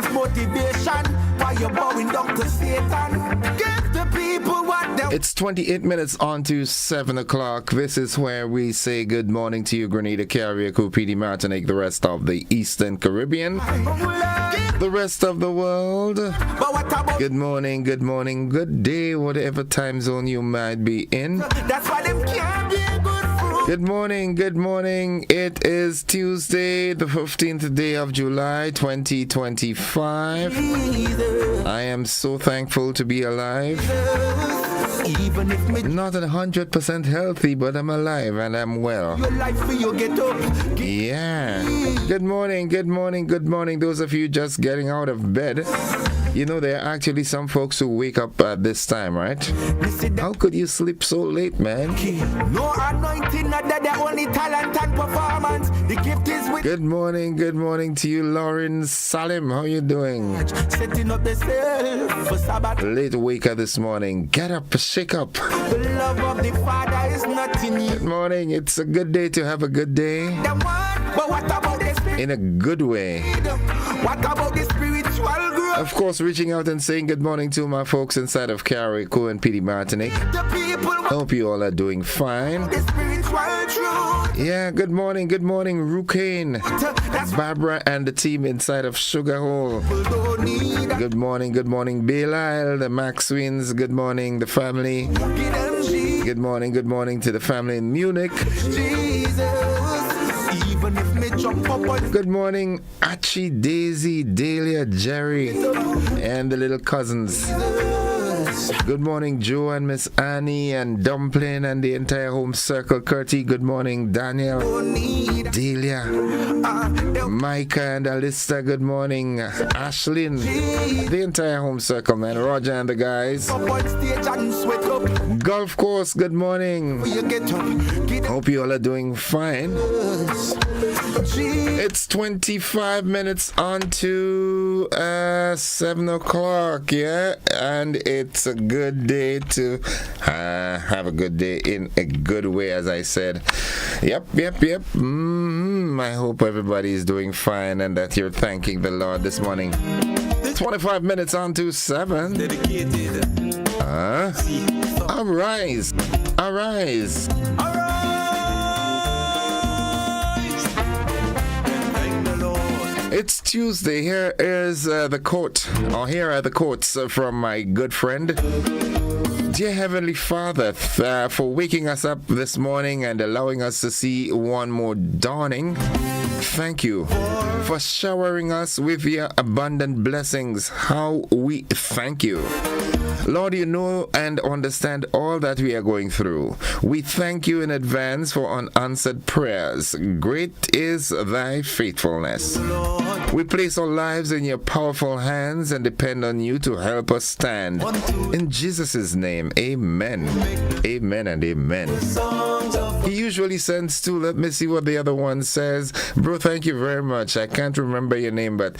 self-motivation. Why you bowing down to Satan? Give the people what they... It's 28 minutes on to 7 o'clock. This is where we say good morning to you, Grenada, Carriacou, PD, Martinique, the rest of the Eastern Caribbean, the rest of the world. Good morning, good day, whatever time zone you might be in. That's why them can't be a good fruit. Good morning. It is Tuesday, the 15th day of July, 2025. I am so thankful to be alive. Even if me Not 100% healthy, but I'm alive and I'm well. your life for you get up. Yeah. Good morning. Those of you just getting out of bed. You know, there are actually some folks who wake up at this time, right? How could you sleep so late, man? No anointing, not that the only talent and performance. The gift is with Good morning to you, Lauren Salim. How you doing? setting up the self for Sabbath. Late waker this morning. Get up, shake up. The love of the Father is not in you. Good morning. It's a good day to have a good day. The one, but what about the spirit? In a good way. What about the spiritual growth? Of course, reaching out and saying good morning to my folks inside of Carriacou and PD Martinique. The people want Hope you all are doing fine. the spiritual truth. Yeah, good morning, Rukane, That's Barbara and the team inside of Sugar Hole. people don't need. Good morning, Belial, the Maxwins. Good morning, the family. Give them Good morning to the family in Munich. Jesus. Even if me jump up on Good morning, Achi, Daisy, Dahlia, Jerry, and the little cousins. Good morning, Joe and Miss Annie and Dumpling and the entire home circle. Curti, good morning, Daniel, Delia, Micah and Alista, good morning, Ashlyn, the entire home circle, man, Roger and the guys. up on stage and sweat up. Golf course, good morning. You get up. Get Hope you all are doing fine. It's 25 minutes on to 7 o'clock, yeah? And it's a good day to have a good day in a good way, as I said. Yep. I hope everybody is doing fine and that you're thanking the Lord this morning. 25 minutes on to 7. Arise. It's Tuesday. Here is the quote, or here are the quotes from my good friend. Dear Heavenly Father, for waking us up this morning and allowing us to see one more dawning. Thank you for showering us with your abundant blessings. How we thank you. Lord, you know and understand all that we are going through. We thank you in advance for unanswered prayers. Great is thy faithfulness. We place our lives in your powerful hands and depend on you to help us stand. In Jesus' name, amen. Amen and amen. He usually sends two. Let me see what the other one says. Bro, thank you very much. I can't remember your name, but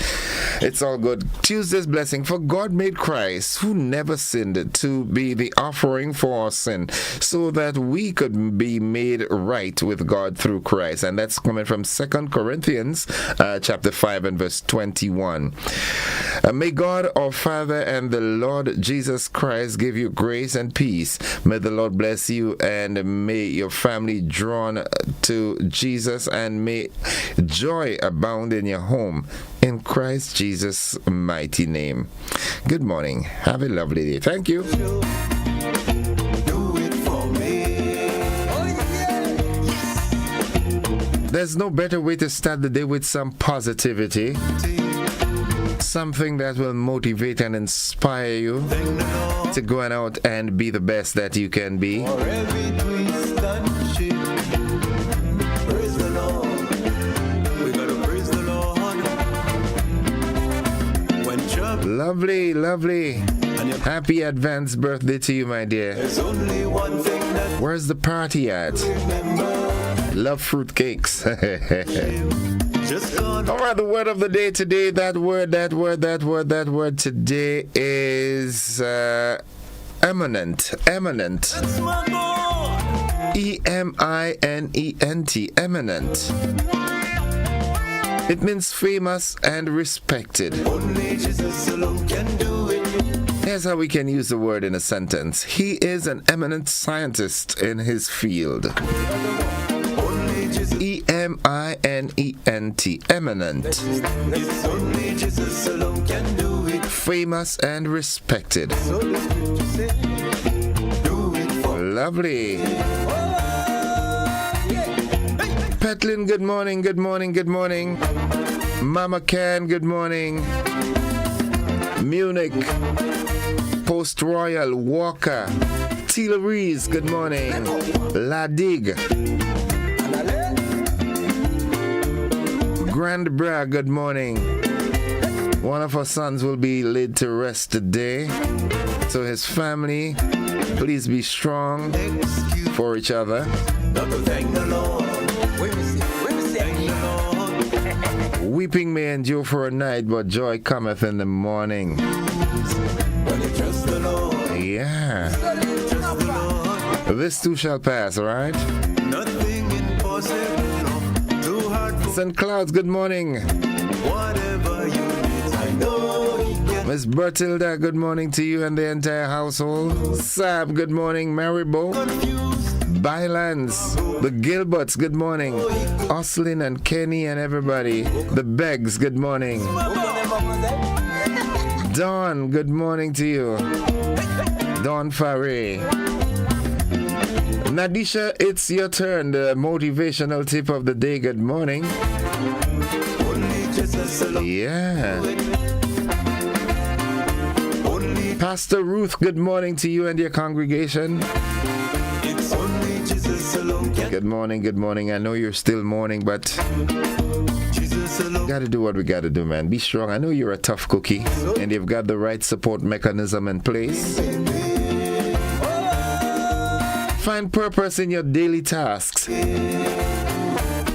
it's all good. Tuesday's blessing. For God made Christ, who never sinned, to be the offering for our sin, so that we could be made right with God through Christ. And that's coming from 2 Corinthians chapter 5 and verse 21. May God our Father and the Lord Jesus Christ give you grace and peace. May the Lord bless you and may your family drawn to Jesus, and may joy abound in your home. In Christ Jesus' mighty name. Good morning. Have a lovely day. Thank you. do it for me. There's no better way to start the day with some positivity. Something that will motivate and inspire you to go out and be the best that you can be. For every twist and shift. Praise the Lord. We gotta praise the Lord. When trouble Lovely. Happy advanced birthday to you, my dear. there's only one thing that Where's the party at? remember. Love fruit cakes. Just gonna All right, the word of the day today, that word today is eminent. that's my boy. E-M-I-N-E-N-T, eminent. It means famous and respected. Only Jesus alone can do it. Here's how we can use the word in a sentence. He is an eminent scientist in his field. Only Jesus. E-M-I-N-E-N-T. Eminent. It's only Jesus alone can do it. Famous and respected. So the scripture say, do it for Lovely. Petlin, good morning, good morning, good morning. Mama Can, good morning. Munich, Post Royal, Walker, Teal Rees, good morning. La Digue, Grand Bra, good morning. One of our sons will be laid to rest today. So his family, please be strong for each other. not to thank the Lord. When we say, thank the Lord. Weeping may endure for a night, but joy cometh in the morning. When you trust the Lord, Yeah. trust the Lord. This too shall pass, all right? Nothing impossible, no. Too hard for St. Clouds, good morning. whatever you need. I know He can. Miss Bertilda, good morning to you and the entire household. Sab, good morning. Maribo, Confused. Bylands, the Gilberts, good morning. Oslin and Kenny and everybody. The Beggs, good morning. Dawn, good morning to you. Dawn Farray. Nadisha, it's your turn. The motivational tip of the day. Good morning. Only Jesus alone. Yeah. Only Pastor Ruth, good morning to you and your congregation. it's only Jesus alone can. Good morning, good morning. I know you're still mourning, but Jesus alone. gotta do what we gotta do, man. Be strong. I know you're a tough cookie and you've got the right support mechanism in place. Find purpose in your daily tasks.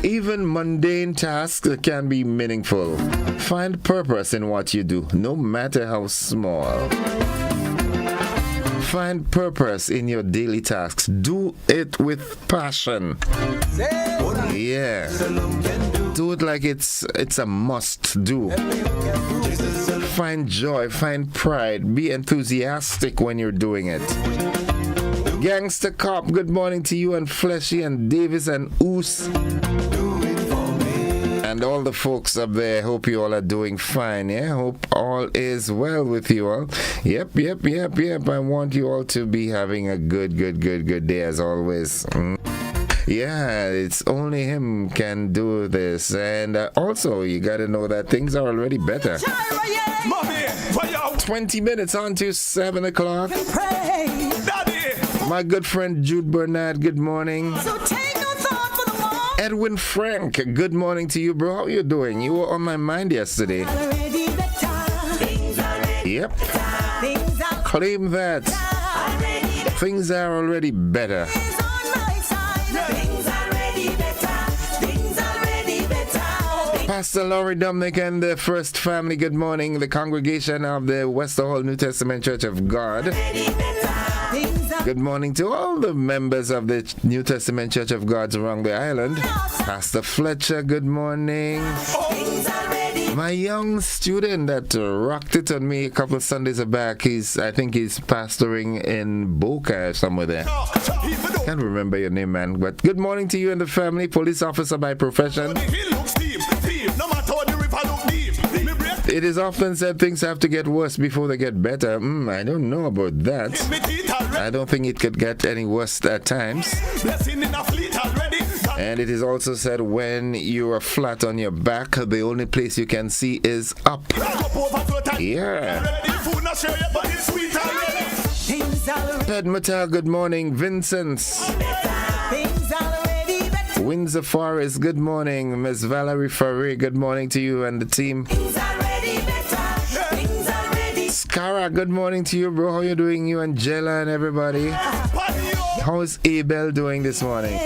Even mundane tasks can be meaningful. Find purpose in what you do, no matter how small. Find purpose in your daily tasks. Do it with passion. Yeah. Alone can do. Do it like it's a must do. Jesus alone. Find joy, find pride, be enthusiastic when you're doing it. Gangster Cop, good morning to you and Fleshy and Davis and Oos Do it for me. and all the folks up there. Hope you all are doing fine, yeah? Hope all is well with you all. Yep. I want you all to be having a good day as always. Yeah, it's only him can do this. And also, you got to know that things are already better. 20 minutes on to 7 o'clock. My good friend Jude Bernard, good morning. Edwin Frank, good morning to you, bro. How you doing? You were on my mind yesterday. Yep. Claim that. Things are already better. Pastor Laurie Dominic and the First Family, good morning. The congregation of the Wester Hall New Testament Church of God. Good morning to all the members of the New Testament Church of God around the island. Pastor Fletcher, good morning. My young student that rocked it on me a couple of Sundays back, I think he's pastoring in Boca somewhere there. Can't remember your name, man. But good morning to you and the family. Police officer by profession. It is often said things have to get worse before they get better. I don't know about that. I don't think it could get any worse at times. And it is also said when you are flat on your back, the only place you can see is up. Yeah. Ted Mattel, good morning. Vincent's. Windsor Forest, good morning. Miss Valerie Ferry, good morning to you and the team. Skara, good morning to you, bro. How you doing? You and Jella and everybody. How is Abel doing this morning?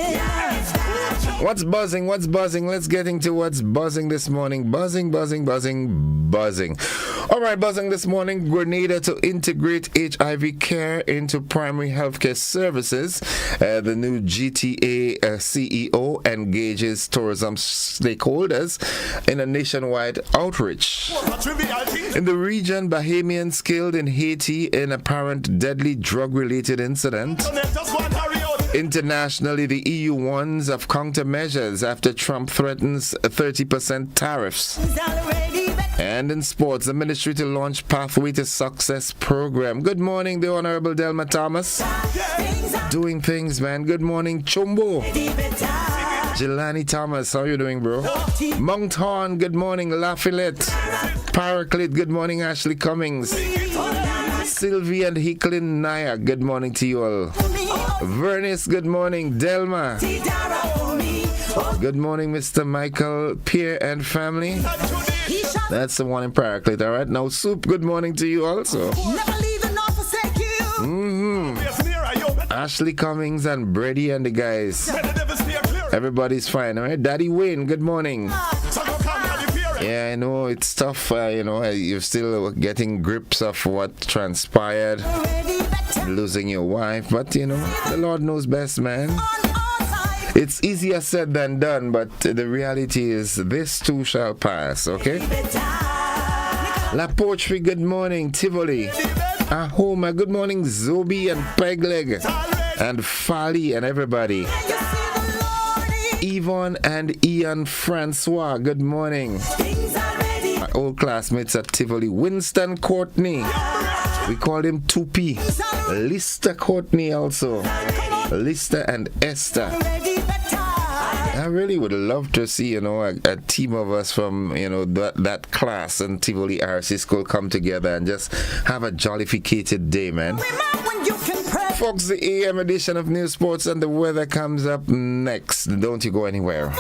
What's buzzing? What's buzzing? Let's get into what's buzzing this morning. Buzzing, buzzing, buzzing, buzzing. All right, buzzing this morning. Grenada to integrate HIV care into primary healthcare services. The new GTA CEO engages tourism stakeholders in a nationwide outreach. In the region, Bahamians killed in Haiti in apparent deadly drug-related incident. Internationally, the EU warns of countermeasures after Trump threatens 30% tariffs. And in sports, the ministry to launch Pathway to Success program. Good morning, the Honorable Delma Thomas. Doing things, man. Good morning, Chumbo. Jelani Thomas, how you doing, bro? Mount Horn, good morning, Lafayette. Paraclete, good morning, Ashley Cummings. Sylvie and Hicklin Naya, good morning to you all. Vernice, good morning. Delma. Good morning, Mr. Michael Pierre and family. That's the one in Paraclete, all right? Now, Soup, good morning to you also. Ashley Cummings and Brady and the guys. Everybody's fine, all right? Daddy Wayne, good morning. Yeah, I know it's tough, you're still getting grips of what transpired, losing your wife, but the Lord knows best, man. It's easier said than done, but the reality is this too shall pass, okay? La Poetry, good morning. Tivoli, Ahoma, good morning. Zobi and Pegleg and Fali and everybody. Yvonne and Ian Francois, good morning. My old classmates at Tivoli. Winston Courtney, we call him 2P. Lister Courtney also. Lister and Esther. I really would love to see, a team of us from, that class in Tivoli RC School come together and just have a jollificated day, man. Folks, the AM edition of News Sports and the weather comes up next. Don't you go anywhere.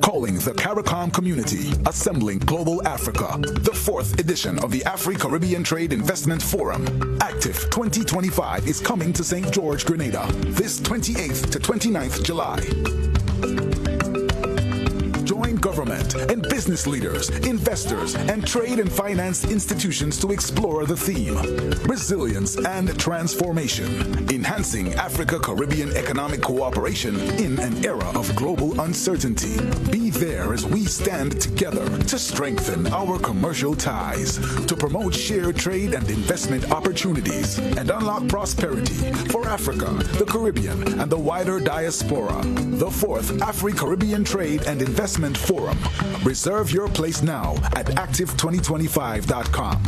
Calling the CARICOM community, assembling Global Africa, the 4th edition of the Afri-Caribbean Trade Investment Forum. Active 2025 is coming to St. George, Grenada, this 28th to 29th July. Join government and business leaders, investors, and trade and finance institutions to explore the theme, Resilience and Transformation, Enhancing Africa-Caribbean Economic Cooperation in an Era of Global Uncertainty. Be there as we stand together to strengthen our commercial ties, to promote shared trade and investment opportunities, and unlock prosperity for Africa, the Caribbean, and the wider diaspora. The 4th Afri-Caribbean Trade and Investment Forum. Reserve your place now at active2025.com.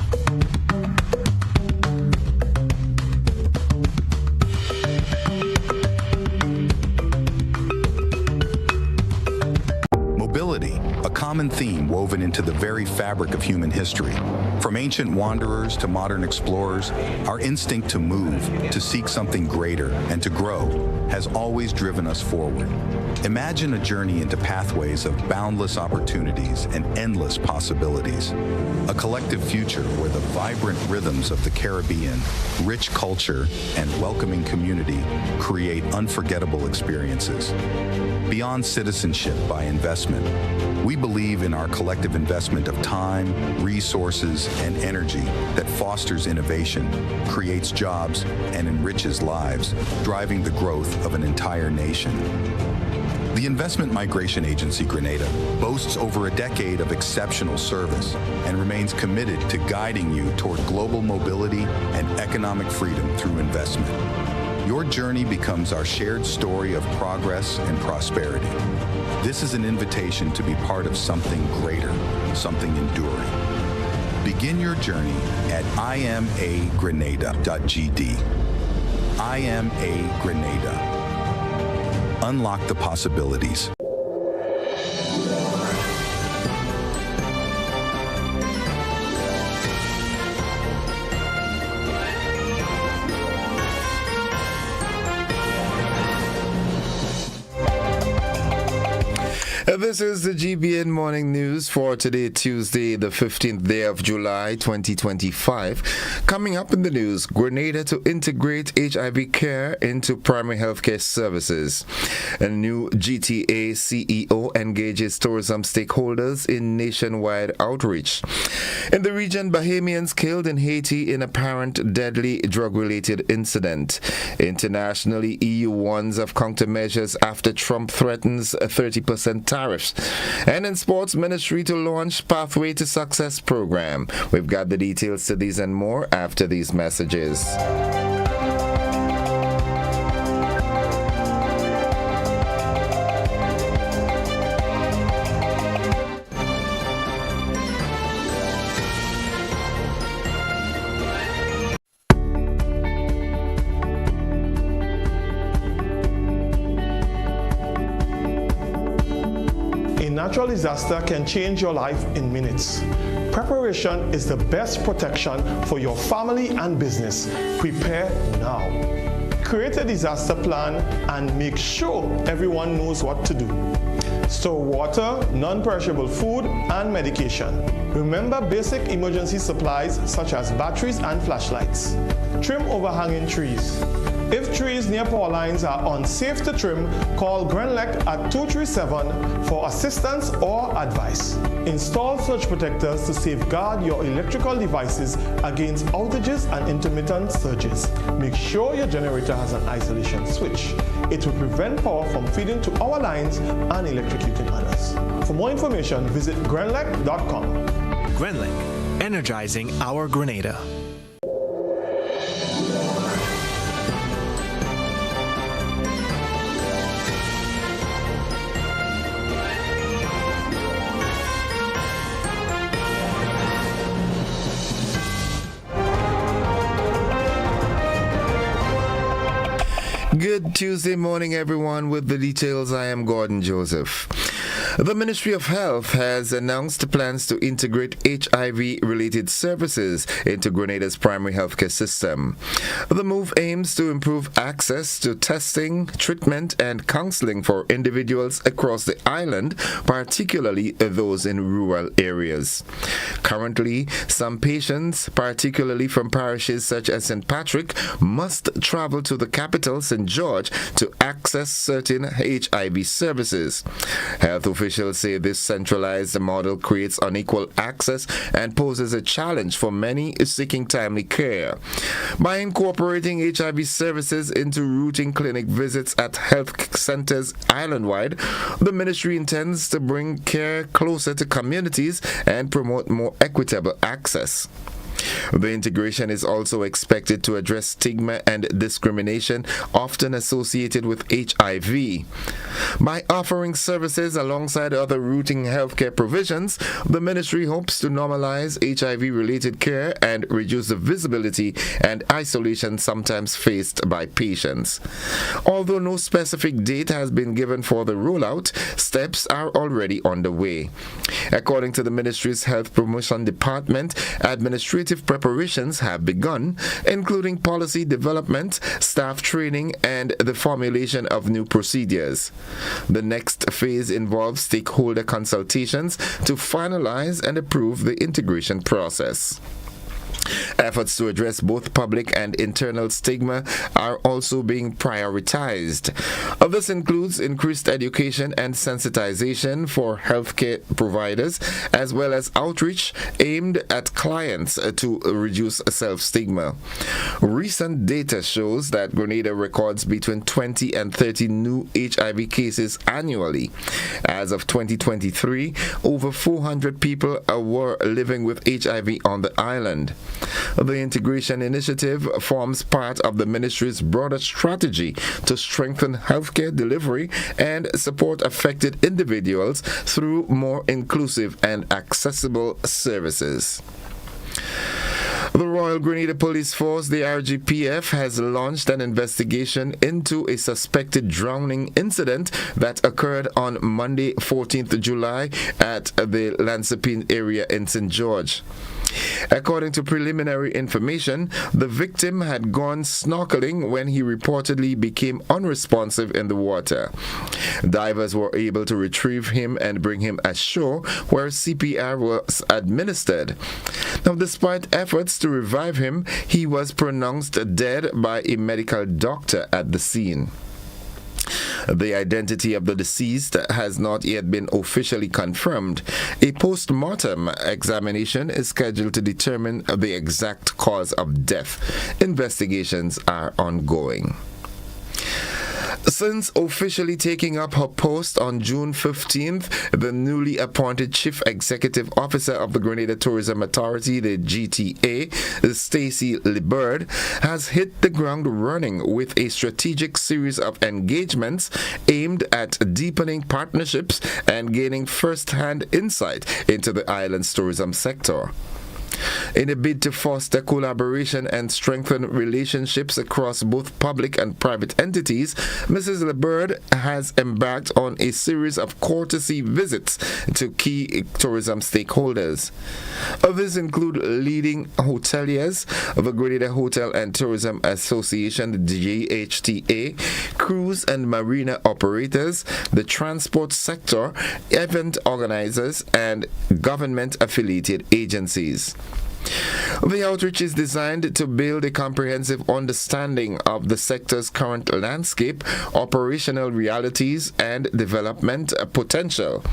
Mobility, a common theme woven into the very fabric of human history. From ancient wanderers to modern explorers, our instinct to move, to seek something greater, and to grow has always driven us forward. Imagine a journey into pathways of boundless opportunities and endless possibilities. A collective future where the vibrant rhythms of the Caribbean, rich culture, and welcoming community create unforgettable experiences. Beyond citizenship by investment, we believe in our collective investment of time, resources, and energy that fosters innovation, creates jobs, and enriches lives, driving the growth of an entire nation. The Investment Migration Agency Grenada boasts over a decade of exceptional service and remains committed to guiding you toward global mobility and economic freedom through investment. Your journey becomes our shared story of progress and prosperity. This is an invitation to be part of something greater, something enduring. Begin your journey at imagrenada.gd. IMA Grenada. Unlock the possibilities. This is the GBN Morning News for today, Tuesday, the 15th day of July, 2025. Coming up in the news, Grenada to integrate HIV care into primary healthcare services. A new GTA CEO engages tourism stakeholders in nationwide outreach. In the region, Bahamians killed in Haiti in apparent deadly drug-related incident. Internationally, EU warns of countermeasures after Trump threatens a 30% tariffs. And in sports, ministry to launch Pathway to Success program. We've got the details to these and more after these messages. Natural disaster can change your life in minutes. Preparation is the best protection for your family and business. Prepare now. Create a disaster plan and make sure everyone knows what to do. Store water, non-perishable food, and medication. Remember basic emergency supplies such as batteries and flashlights. Trim overhanging trees. If trees near power lines are unsafe to trim, call Grenada at 237 for assistance or advice. Install surge protectors to safeguard your electrical devices against outages and intermittent surges. Make sure your generator has an isolation switch. It will prevent power from feeding to our lines and electrocuting others. For more information, visit grenlec.com. Grenlec, energizing our Grenada. Good Tuesday morning, everyone. With the details, I am Gordon Joseph. The Ministry of Health has announced plans to integrate HIV-related services into Grenada's primary healthcare system. The move aims to improve access to testing, treatment, and counseling for individuals across the island, particularly those in rural areas. Currently, some patients, particularly from parishes such as St. Patrick, must travel to the capital, St. George, to access certain HIV services. Health officials say this centralized model creates unequal access and poses a challenge for many seeking timely care. By incorporating HIV services into routine clinic visits at health centers island-wide, the ministry intends to bring care closer to communities and promote more equitable access. The integration is also expected to address stigma and discrimination often associated with HIV. By offering services alongside other routine healthcare provisions, the ministry hopes to normalize HIV-related care and reduce the visibility and isolation sometimes faced by patients. Although no specific date has been given for the rollout, steps are already underway. According to the ministry's Health Promotion Department, administrative preparations have begun, including policy development, staff training, and the formulation of new procedures. The next phase involves stakeholder consultations to finalize and approve the integration process. Efforts to address both public and internal stigma are also being prioritized. This includes increased education and sensitization for healthcare providers, as well as outreach aimed at clients to reduce self-stigma. Recent data shows that Grenada records between 20 and 30 new HIV cases annually. As of 2023, over 400 people were living with HIV on the island. The integration initiative forms part of the ministry's broader strategy to strengthen healthcare delivery and support affected individuals through more inclusive and accessible services. The Royal Grenada Police Force, the RGPF, has launched an investigation into a suspected drowning incident that occurred on Monday, 14th July at the Lansepine area in St. George. According to preliminary information, the victim had gone snorkeling when he reportedly became unresponsive in the water. Divers were able to retrieve him and bring him ashore, where CPR was administered. Now, despite efforts to revive him, he was pronounced dead by a medical doctor at the scene. The identity of the deceased has not yet been officially confirmed. A post-mortem examination is scheduled to determine the exact cause of death. Investigations are ongoing. Since officially taking up her post on June 15th, the newly appointed Chief Executive Officer of the Grenada Tourism Authority, the GTA, Stacey LeBird, has hit the ground running with a strategic series of engagements aimed at deepening partnerships and gaining first-hand insight into the island's tourism sector. In a bid to foster collaboration and strengthen relationships across both public and private entities, Mrs. LeBird has embarked on a series of courtesy visits to key tourism stakeholders. Others include leading hoteliers, the Grenada Hotel and Tourism Association, the GHTA, cruise and marina operators, the transport sector, event organizers, and government-affiliated agencies. The outreach is designed to build a comprehensive understanding of the sector's current landscape, operational realities, and development potential.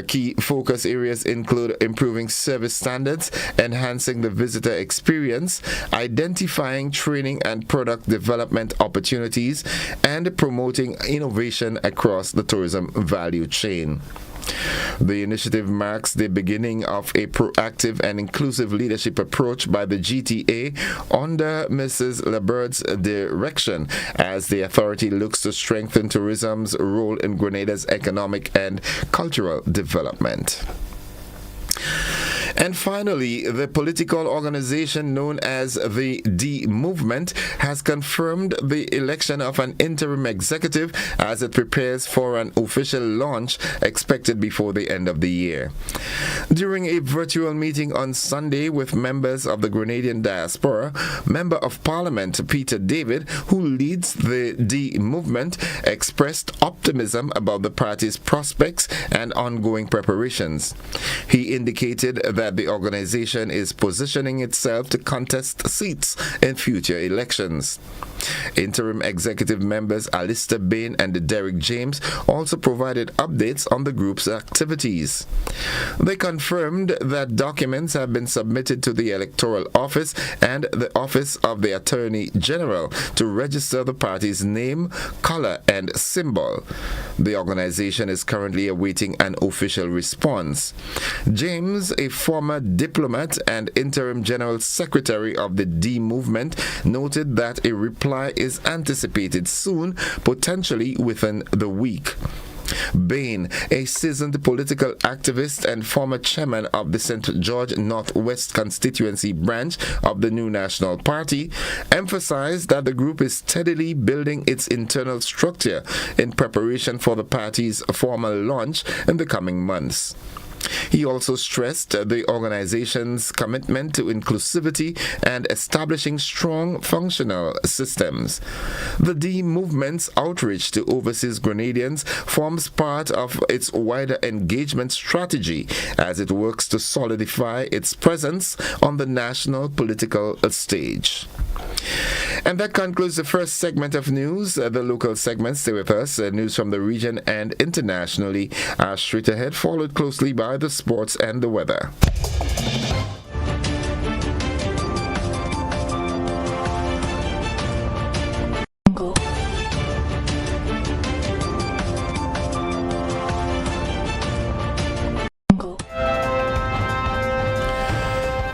Key focus areas include improving service standards, enhancing the visitor experience, identifying training and product development opportunities, and promoting innovation across the tourism value chain. The initiative marks the beginning of a proactive and inclusive leadership approach by the GTA under Mrs. LeBird's direction as the authority looks to strengthen tourism's role in Grenada's economic and cultural development. And finally, the political organization known as the D Movement has confirmed the election of an interim executive as it prepares for an official launch expected before the end of the year. During a virtual meeting on Sunday with members of the Grenadian diaspora, Member of Parliament Peter David, who leads the D Movement, expressed optimism about the party's prospects and ongoing preparations. He indicated that the organization is positioning itself to contest seats in future elections. Interim executive members Alistair Bain and Derek James also provided updates on the group's activities. They confirmed that documents have been submitted to the Electoral Office and the Office of the Attorney General to register the party's name, color, and symbol. The organization is currently awaiting an official response. James, a former diplomat and interim general secretary of the D Movement, noted that a reply is anticipated soon, potentially within the week. Bain, a seasoned political activist and former chairman of the St. George Northwest constituency branch of the New National Party, emphasized that the group is steadily building its internal structure in preparation for the party's formal launch in the coming months. He also stressed the organization's commitment to inclusivity and establishing strong functional systems. The D Movement's outreach to overseas Grenadians forms part of its wider engagement strategy as it works to solidify its presence on the national political stage. And that concludes the first segment of news. The local segments, stay with us. News from the region and internationally are straight ahead, followed closely by the sports and the weather.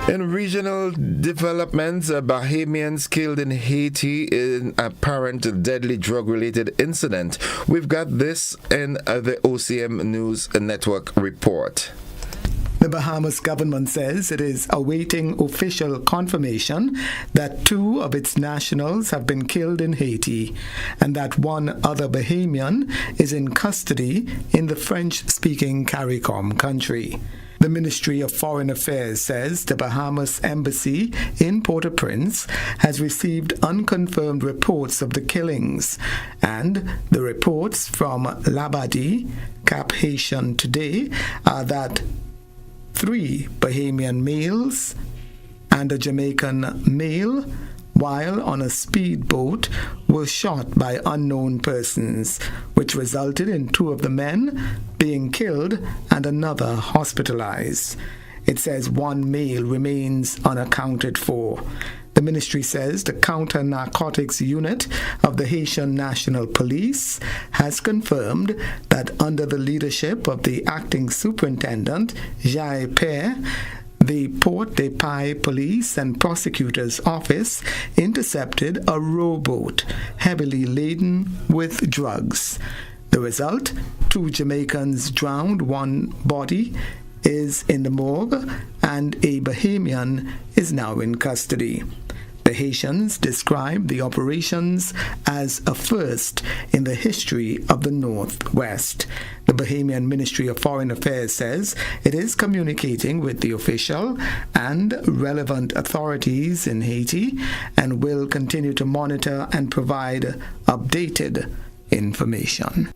In regional developments, Bahamians killed in Haiti in apparent deadly drug-related incident. We've got this in the OCM News Network report. The Bahamas government says it is awaiting official confirmation that 2 of its nationals have been killed in Haiti and that 1 other Bahamian is in custody in the French-speaking CARICOM country. The Ministry of Foreign Affairs says the Bahamas Embassy in Port-au-Prince has received unconfirmed reports of the killings, and the reports from Labadie, Cap Haitian Today, are that 3 Bahamian males and a Jamaican male, while on a speedboat, were shot by unknown persons, which resulted in 2 of the men being killed and another hospitalized. It says 1 male remains unaccounted for. The ministry says the counter-narcotics unit of the Haitian National Police has confirmed that under the leadership of the acting superintendent, Jai Pere, the Port-de-Paix Police and Prosecutor's Office intercepted a rowboat heavily laden with drugs. The result, 2 Jamaicans drowned, 1 body is in the morgue, and a Bahamian is now in custody. The Haitians described the operations as a first in the history of the Northwest. The Bahamian Ministry of Foreign Affairs says it is communicating with the official and relevant authorities in Haiti and will continue to monitor and provide updated information.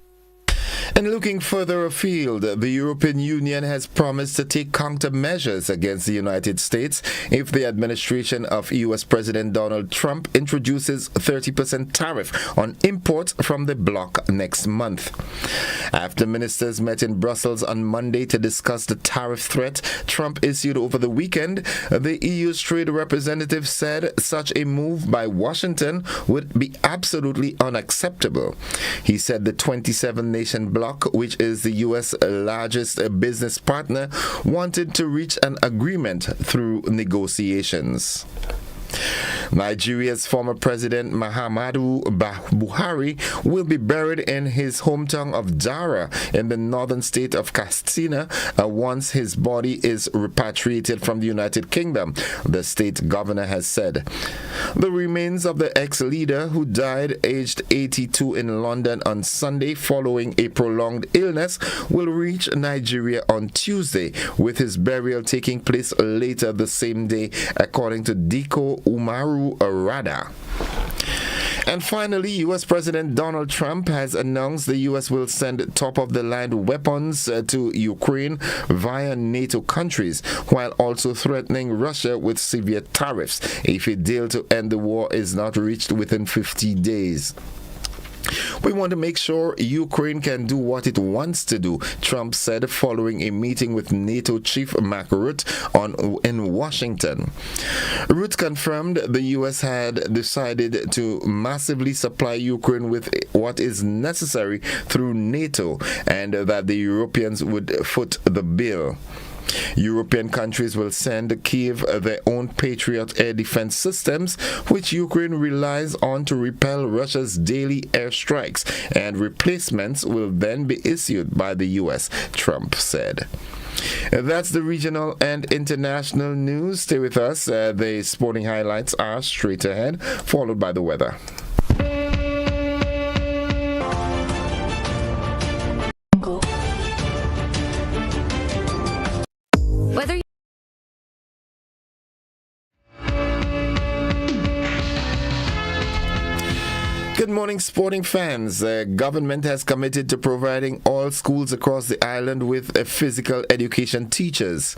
And looking further afield, the European Union has promised to take countermeasures against the United States if the administration of U.S. President Donald Trump introduces a 30% tariff on imports from the bloc next month. After ministers met in Brussels on Monday to discuss the tariff threat Trump issued over the weekend, the EU's trade representative said such a move by Washington would be absolutely unacceptable. He said the 27-nation bloc, which is the U.S. largest business partner, wanted to reach an agreement through negotiations. Nigeria's former president Muhammadu Buhari will be buried in his hometown of Dara in the northern state of Katsina once his body is repatriated from the United Kingdom, the state governor has said. The remains of the ex-leader, who died aged 82 in London on Sunday following a prolonged illness, will reach Nigeria on Tuesday, with his burial taking place later the same day, according to Diko Umaru Arada. And finally, U.S. President Donald Trump has announced the U.S. will send top-of-the-line weapons to Ukraine via NATO countries, while also threatening Russia with severe tariffs if a deal to end the war is not reached within 50 days. We want to make sure Ukraine can do what it wants to do, Trump said following a meeting with NATO Chief Mark Rutte in Washington. Rutte confirmed the U.S. had decided to massively supply Ukraine with what is necessary through NATO and that the Europeans would foot the bill. European countries will send Kyiv their own Patriot air defense systems, which Ukraine relies on to repel Russia's daily airstrikes, and replacements will then be issued by the U.S., Trump said. That's the regional and international news. Stay with us. The sporting highlights are straight ahead, followed by the weather. Whether Good morning, sporting fans. The government has committed to providing all schools across the island with physical education teachers.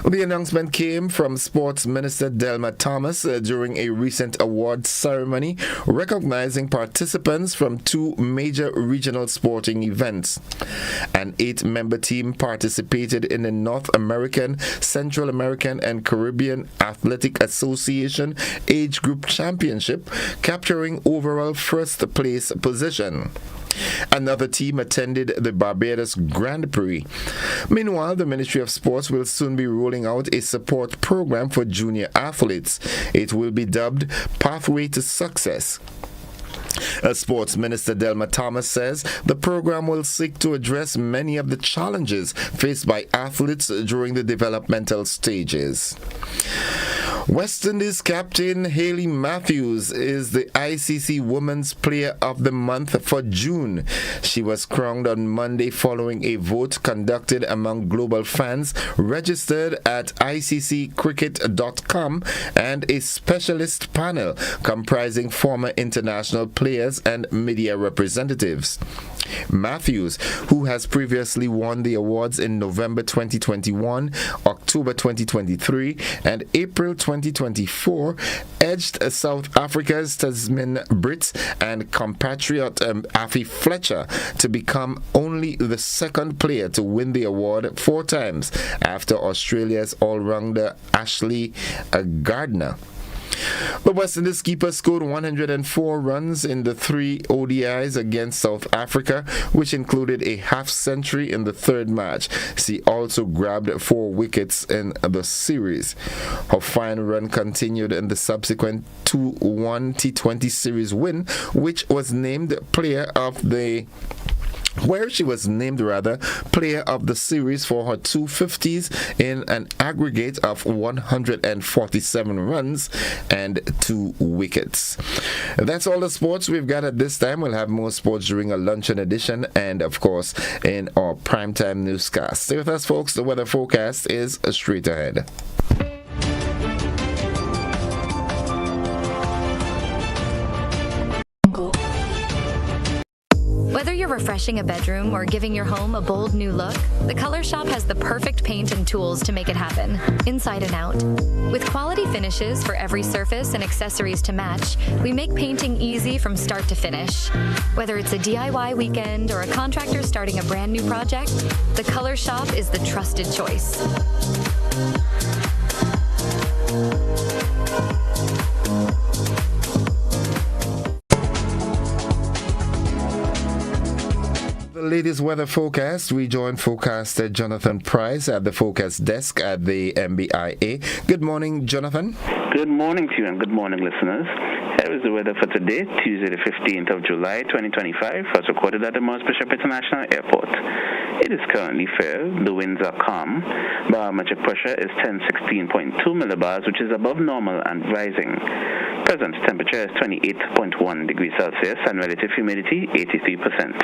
The announcement came from Sports Minister Delma Thomas during a recent awards ceremony recognizing participants from 2 major regional sporting events. An 8-member team participated in the North American, Central American, and Caribbean Athletic Association Age Group Championship, capturing overall first place position. Another team attended the Barbados Grand Prix. Meanwhile, the Ministry of Sports will soon be rolling out a support program for junior athletes. It will be dubbed Pathway to Success. Sports Minister Delma Thomas says the program will seek to address many of the challenges faced by athletes during the developmental stages. West Indies captain Hayley Matthews is the ICC Women's Player of the Month for June. She was crowned on Monday following a vote conducted among global fans registered at icccricket.com and a specialist panel comprising former international players and media representatives. Matthews, who has previously won the awards in November 2021, October 2023, and April 2024, edged South Africa's Tasmin Brits and compatriot Afi Fletcher to become only the second player to win the award 4 times after Australia's all-rounder Ashley Gardner. The West Indies keeper scored 104 runs in the 3 ODIs against South Africa, which included a half-century in the 3rd match. She also grabbed 4 wickets in the series. Her fine run continued in the subsequent 2-1 T20 series win, which was named player of the player of the series for her 250s in an aggregate of 147 runs and 2 wickets. That's all the sports we've got at this time. We'll have more sports during a luncheon edition and, of course, in our primetime newscast. Stay with us, folks. The weather forecast is straight ahead. Whether you're refreshing a bedroom or giving your home a bold new look, the Color Shop has the perfect paint and tools to make it happen, inside and out. With quality finishes for every surface and accessories to match, we make painting easy from start to finish. Whether it's a DIY weekend or a contractor starting a brand new project, the Color Shop is the trusted choice. The latest weather forecast. We join forecaster Jonathan Price at the forecast desk at the MBIA. Good morning, Jonathan. Good morning to you and good morning, listeners. Here is the weather for today, Tuesday the 15th of July, 2025, as recorded at the Morris Bishop International Airport. It is currently fair. The winds are calm. Barometric pressure is 1016.2 millibars, which is above normal and rising. Present temperature is 28.1 degrees Celsius and relative humidity 83%.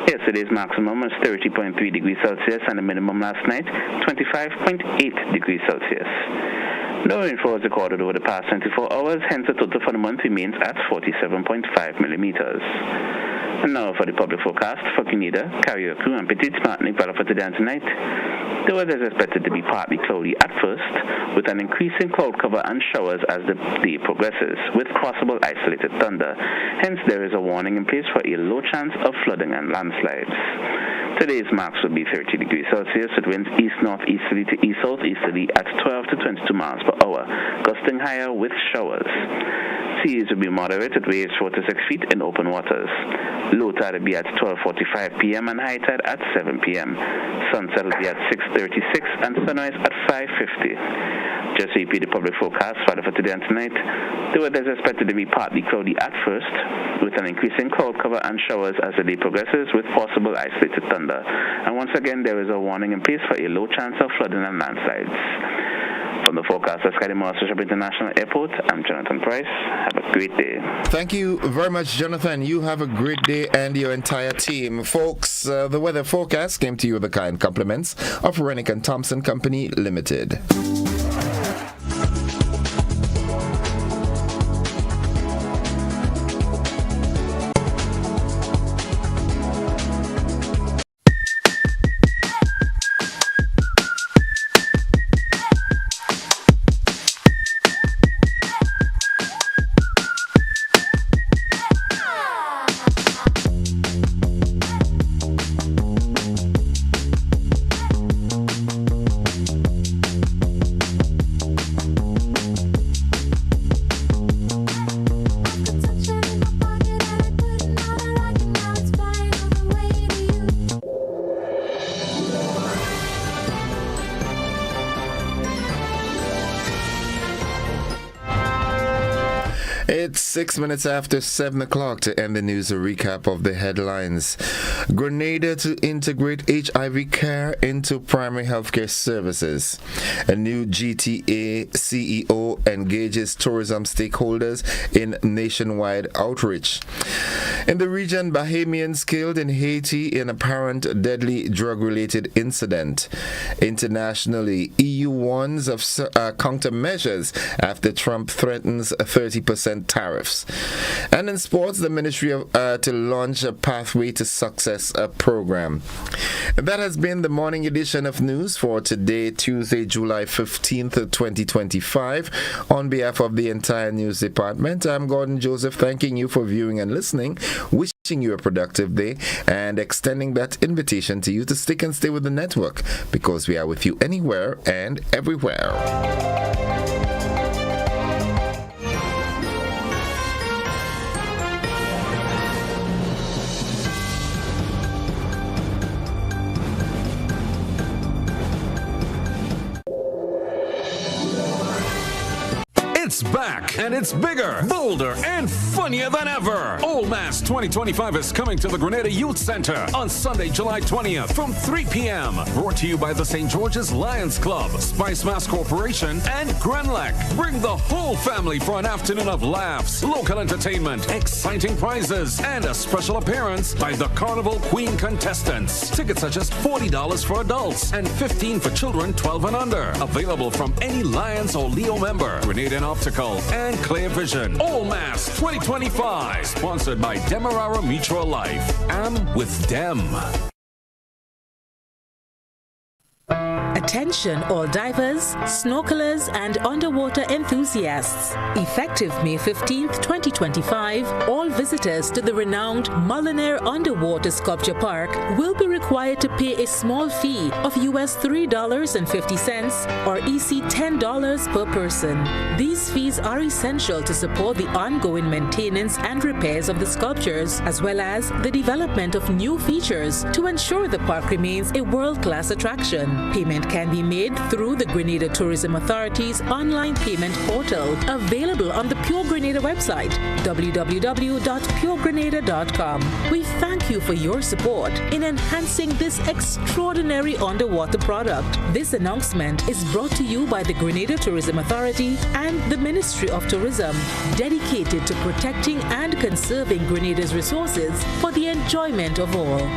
Yesterday's maximum was 30.3 degrees Celsius and the minimum last night 25.8 degrees Celsius. No rainfall was recorded over the past 24 hours, hence the total for the month remains at 47.5 millimeters. And now for the public forecast for Grenada, Carriacou, and Petite Martinique for today and tonight. The weather is expected to be partly cloudy at first, with an increasing cloud cover and showers as the day progresses, with possible isolated thunder. Hence, there is a warning in place for a low chance of flooding and landslides. Today's max will be 30 degrees Celsius with winds east-northeasterly to east-southeasterly at 12 to 22 miles per hour, gusting higher with showers. Seas will be moderate at waves 4 to 6 feet in open waters. Low tide will be at 12:45 p.m. and high tide at 7 p.m. Sunset will be at 6:36 and sunrise at 5:50. Just to repeat the public forecast for today and tonight, the weather is expected to be partly cloudy at first, with an increasing cloud cover and showers as the day progresses, with possible isolated thunder. And once again, there is a warning in place for a low chance of flooding and landslides. From the forecast at Sky Morris Bishop International Airport, I'm Jonathan Price. Have a great day. Thank you very much, Jonathan. You have a great day and your entire team. Folks, the weather forecast came to you with the kind compliments of Rennick and Thompson Company Limited. It's 6 minutes after 7 o'clock to end the news. A recap of the headlines. Grenada to integrate HIV care into primary healthcare services. A new GTA CEO engages tourism stakeholders in nationwide outreach. In the region, Bahamians killed in Haiti in apparent deadly drug-related incident. Internationally, EU warns of countermeasures after Trump threatens 30% tariffs. And in sports, the ministry of to launch a Pathway to Success program. That has been the morning edition of news for today, Tuesday, July 15th, 2025. On behalf of the entire news department, I'm Gordon Joseph, thanking you for viewing and listening, wishing you a productive day, and extending that invitation to you to stick and stay with the network, because we are with you anywhere and everywhere. It's back, and it's bigger, bolder, and funnier than ever. Old Mass 2025 is coming to the Grenada Youth Center on Sunday, July 20th from 3 p.m. Brought to you by the St. George's Lions Club, Spice Mass Corporation, and Grenlec. Bring the whole family for an afternoon of laughs, local entertainment, exciting prizes, and a special appearance by the Carnival Queen contestants. Tickets are just $40 for adults and $15 for children 12 and under. Available from any Lions or Leo member. Grenada Optical and Clear Vision. All Mass 2025. Sponsored by Demerara Mutual Life. I'm with Dem. Attention all divers, snorkelers, and underwater enthusiasts. Effective May 15th, 2025, all visitors to the renowned Mullinaire Underwater Sculpture Park will be required to pay a small fee of US $3.50 or EC $10 per person. These fees are essential to support the ongoing maintenance and repairs of the sculptures, as well as the development of new features to ensure the park remains a world-class attraction. Payment can be made through the Grenada Tourism Authority's online payment portal, available on the Pure Grenada website, www.puregrenada.com. We thank you for your support in enhancing this extraordinary underwater product. This announcement is brought to you by the Grenada Tourism Authority and the Ministry of Tourism, dedicated to protecting and conserving Grenada's resources for the enjoyment of all.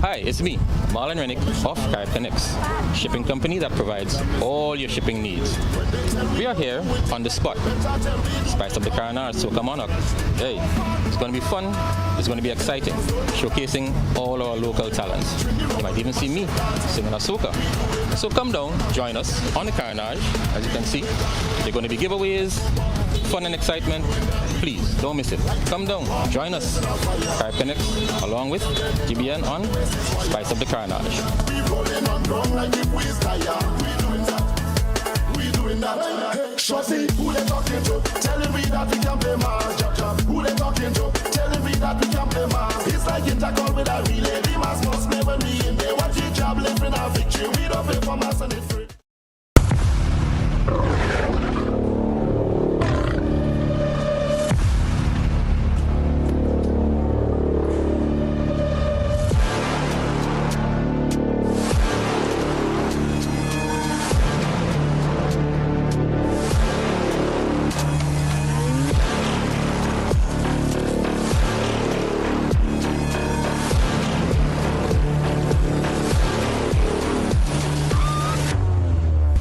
Hi, it's me, Marlon Rennick of Carib Connects, shipping company that provides all your shipping needs. We are here on the spot. Spice up the Carnage, so come on up. Hey, it's going to be fun, it's going to be exciting, showcasing all our local talents. You might even see me singing a soca. So come down, join us on the Carnage. As you can see, there are going to be giveaways, fun and excitement. Please, don't miss it. Come down, join us. Carib Connects, along with GBN on Spice Up the Carnage. Shorty, who they talking to? Telling me that we can play mahjong. Who they talking to? Telling me that we can play mahjong. It's like intercall with a relay. We must never be in there. Watch your job, live in our victory. We don't pay for mass and it's free.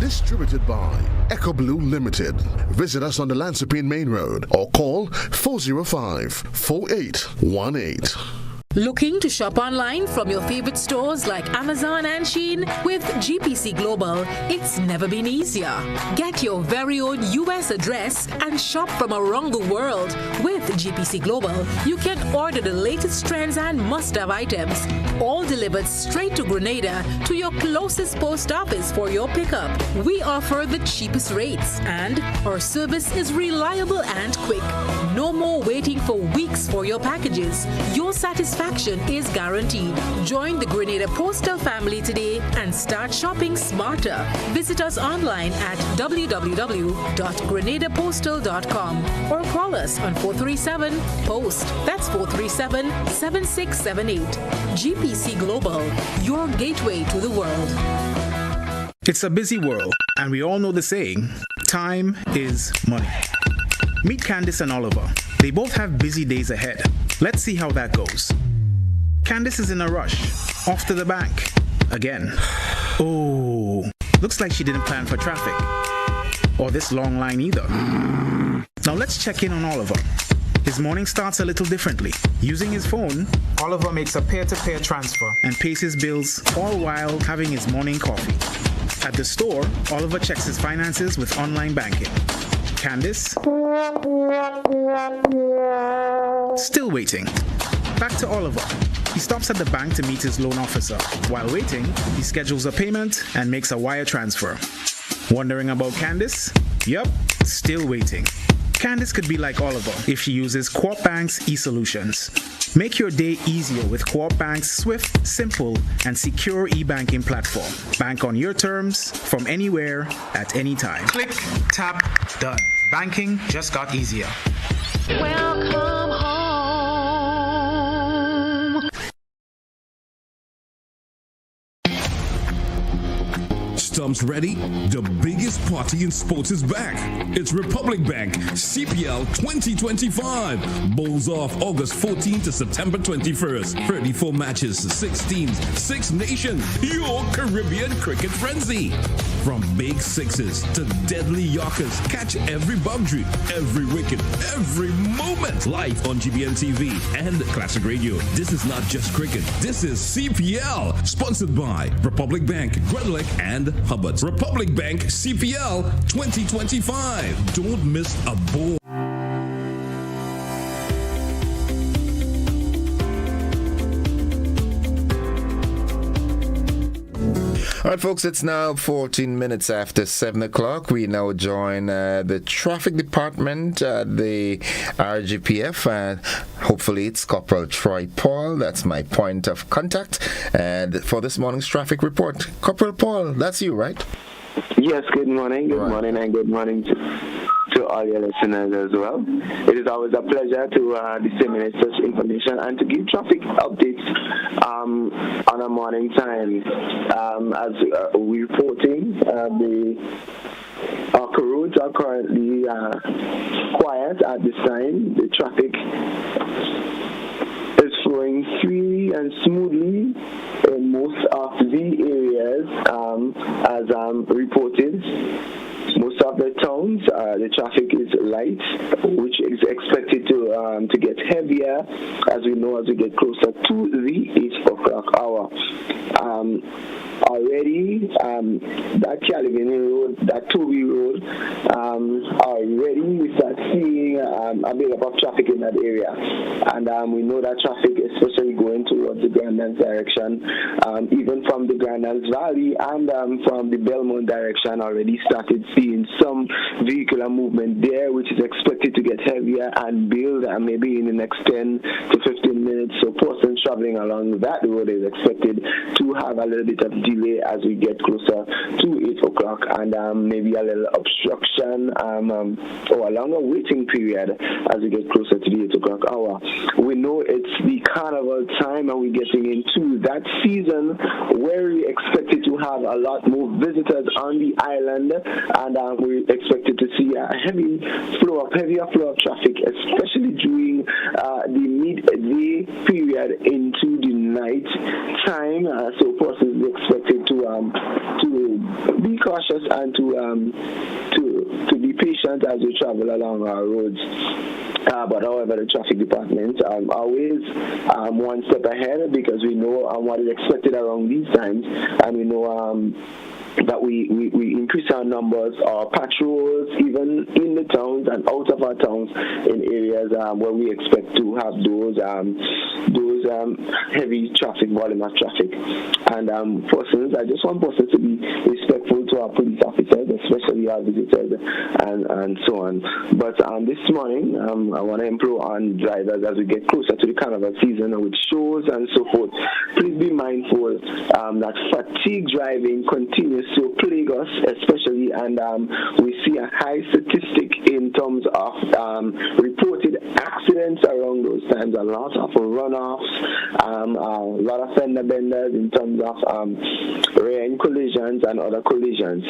Distributed by Echo Blue Limited. Visit us on the Lansopine Main Road or call 405-4818. Looking to shop online from your favorite stores like Amazon and Shein? With GPC Global, it's never been easier. Get your very own US address and shop from around the world. With GPC Global, you can order the latest trends and must-have items, all delivered straight to Grenada to your closest post office for your pickup. We offer the cheapest rates, and our service is reliable and quick. No more waiting for weeks for your packages. Your satisfaction satisfaction is guaranteed. Join the Grenada Postal family today and start shopping smarter. Visit us online at www.grenadapostal.com or call us on 437-POST. That's 437-7678. GPC Global, your gateway to the world. It's a busy world, and we all know the saying, time is money. Meet Candice and Oliver. They both have busy days ahead. Let's see how that goes. Candice is in a rush, off to the bank. Again. Oh, looks like she didn't plan for traffic. Or this long line either. Now let's check in on Oliver. His morning starts a little differently. Using his phone, Oliver makes a peer-to-peer transfer and pays his bills, all while having his morning coffee. At the store, Oliver checks his finances with online banking. Candice? Still waiting. Back to Oliver. He stops at the bank to meet his loan officer. While waiting, he schedules a payment and makes a wire transfer. Wondering about Candice? Yup, still waiting. Candice could be like Oliver if she uses Co-op Bank's e-solutions. Make your day easier with Co-op Bank's swift, simple, and secure e-banking platform. Bank on your terms, from anywhere, at any time. Click, tap, done. Banking just got easier. Welcome home. Stumps ready? The biggest party in sports is back. It's Republic Bank CPL 2025. Bowls off August 14th to September 21st. 34 matches, 6 teams, 6 nations. Your Caribbean cricket frenzy. From big sixes to deadly yorkers, catch every boundary, every wicket, every moment. Live on GBN TV and Classic Radio. This is not just cricket. This is CPL. Sponsored by Republic Bank, Grenada and Hubbard. Republic Bank CPL 2025. Don't miss a ball. All right, folks, it's now 14 minutes after 7 o'clock. We now join the traffic department, the RGPF, and hopefully it's Corporal Troy Paul. That's my point of contact and for this morning's traffic report. Corporal Paul, that's you, right? Yes, good morning. Good morning, and good morning to all your listeners as well. It is always a pleasure to disseminate such information and to give traffic updates on a morning time. As we're reporting, our roads are currently quiet at this time. The traffic is flowing freely and smoothly in most of the areas as reported. Most of the towns, the traffic is light, which is expected to get heavier as we know as we get closer to the 8 o'clock hour. Already, that Caligani Road, that Toby Road, already we start seeing a bit of traffic in that area. And we know that traffic, especially going towards the Grandlands direction, even from the Grandlands Valley and from the Belmont direction, already started seeing some vehicular movement there, which is expected to get heavier and build maybe in the next 10 to 15 minutes. So persons traveling along that road is expected to have a little bit of delay as we get closer to 8 o'clock and maybe a little obstruction or a longer waiting period as we get closer to the 8 o'clock hour. We know it's the carnival time and we're getting into that season where we expected to have a lot more visitors on the island, and we expected to see a heavier flow of traffic, especially during the midday period into the night time. So persons are expected to be cautious and to be patient as we travel along our roads. But however, the traffic department always one step ahead because we know what is expected around these times, and we know that we increase our numbers, our patrols, even in the towns and out of our towns, in areas where we expect to have those heavy traffic, volume of traffic. And I just want persons to be respectful to our police officers, especially our visitors and so on. But this morning, I want to implore on drivers as we get closer to the carnival season with shows and so forth. Please be mindful that fatigue driving continues to plague us, especially, and we see a high statistic in terms of reported accidents around those times. A lot of runoffs, a lot of fender benders in terms of rear-end collisions and other collisions,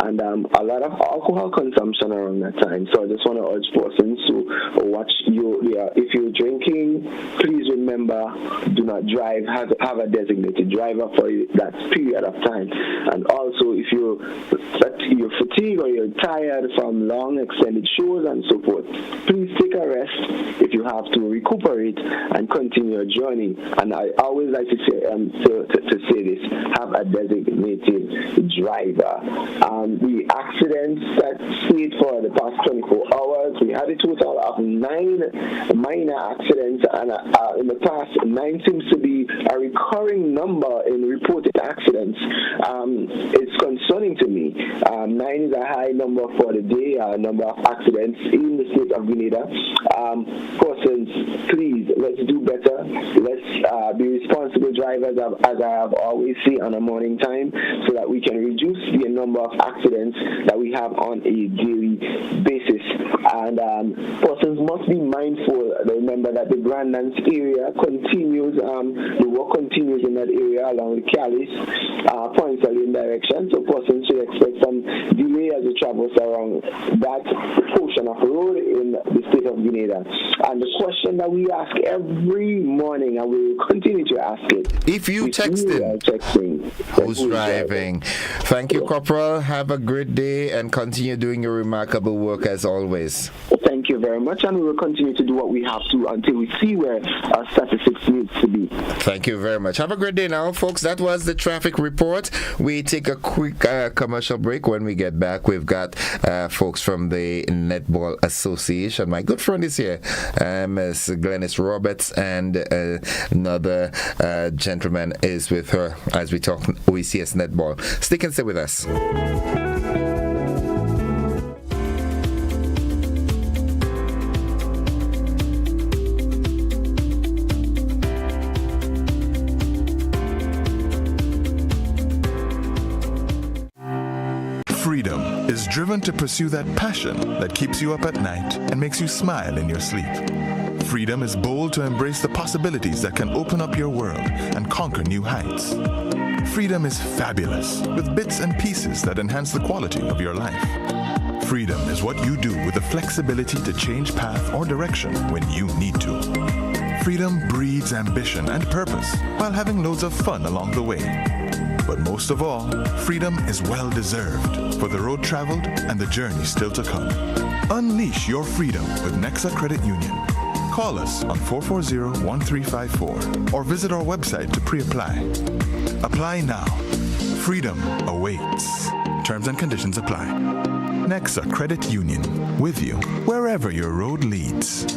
and a lot of alcohol consumption around that time. So I just want to urge persons to watch if you're drinking, please remember, do not drive. Have a designated driver for that period of time. And also, if you're fatigued or you're tired from long extended shows and so forth, please take a rest if you have to recuperate and continue your journey. And I always like to say to say this: have a designated driver. The accidents that stayed for the past 24 hours, we had a total of 9 minor accidents, and in the past, 9 seems to be a recurring number in reported accidents. It's concerning to me. 9 is a high number for the day, number of accidents in the state of Grenada. Persons, please, let's do better. Let's be responsible drivers, as I have always said, on a morning time, so that we can reduce the number of accidents that we have on a daily basis. And persons must be mindful. Remember that the Grand Dance area continues, the work continues in that area along the Calais, Point Saline direction. So persons should expect some delay as it travels around that portion of the road in the state of Grenada. And the question that we ask every morning, and we will continue to ask it: if you texting, who's driving? Thank you, Corporal. Have a great day and continue doing your remarkable work as always. Thank you very much, and we will continue to do what we have to until we see where our statistics needs to be. Thank you very much. Have a great day now, folks. That was the traffic report. We take a quick commercial break. When we get back, we've got folks from the Netball Association. My good friend is here, Ms. Glennis Roberts, and another gentleman is with her as we talk OECS Netball. Stick and stay with us. Freedom is driven to pursue that passion that keeps you up at night and makes you smile in your sleep. Freedom is bold to embrace the possibilities that can open up your world and conquer new heights. Freedom is fabulous, with bits and pieces that enhance the quality of your life. Freedom is what you do with the flexibility to change path or direction when you need to. Freedom breeds ambition and purpose while having loads of fun along the way. But most of all, freedom is well-deserved for the road traveled and the journey still to come. Unleash your freedom with Nexa Credit Union. Call us on 440-1354 or visit our website to pre-apply. Apply now. Freedom awaits. Terms and conditions apply. Nexa Credit Union, with you wherever your road leads.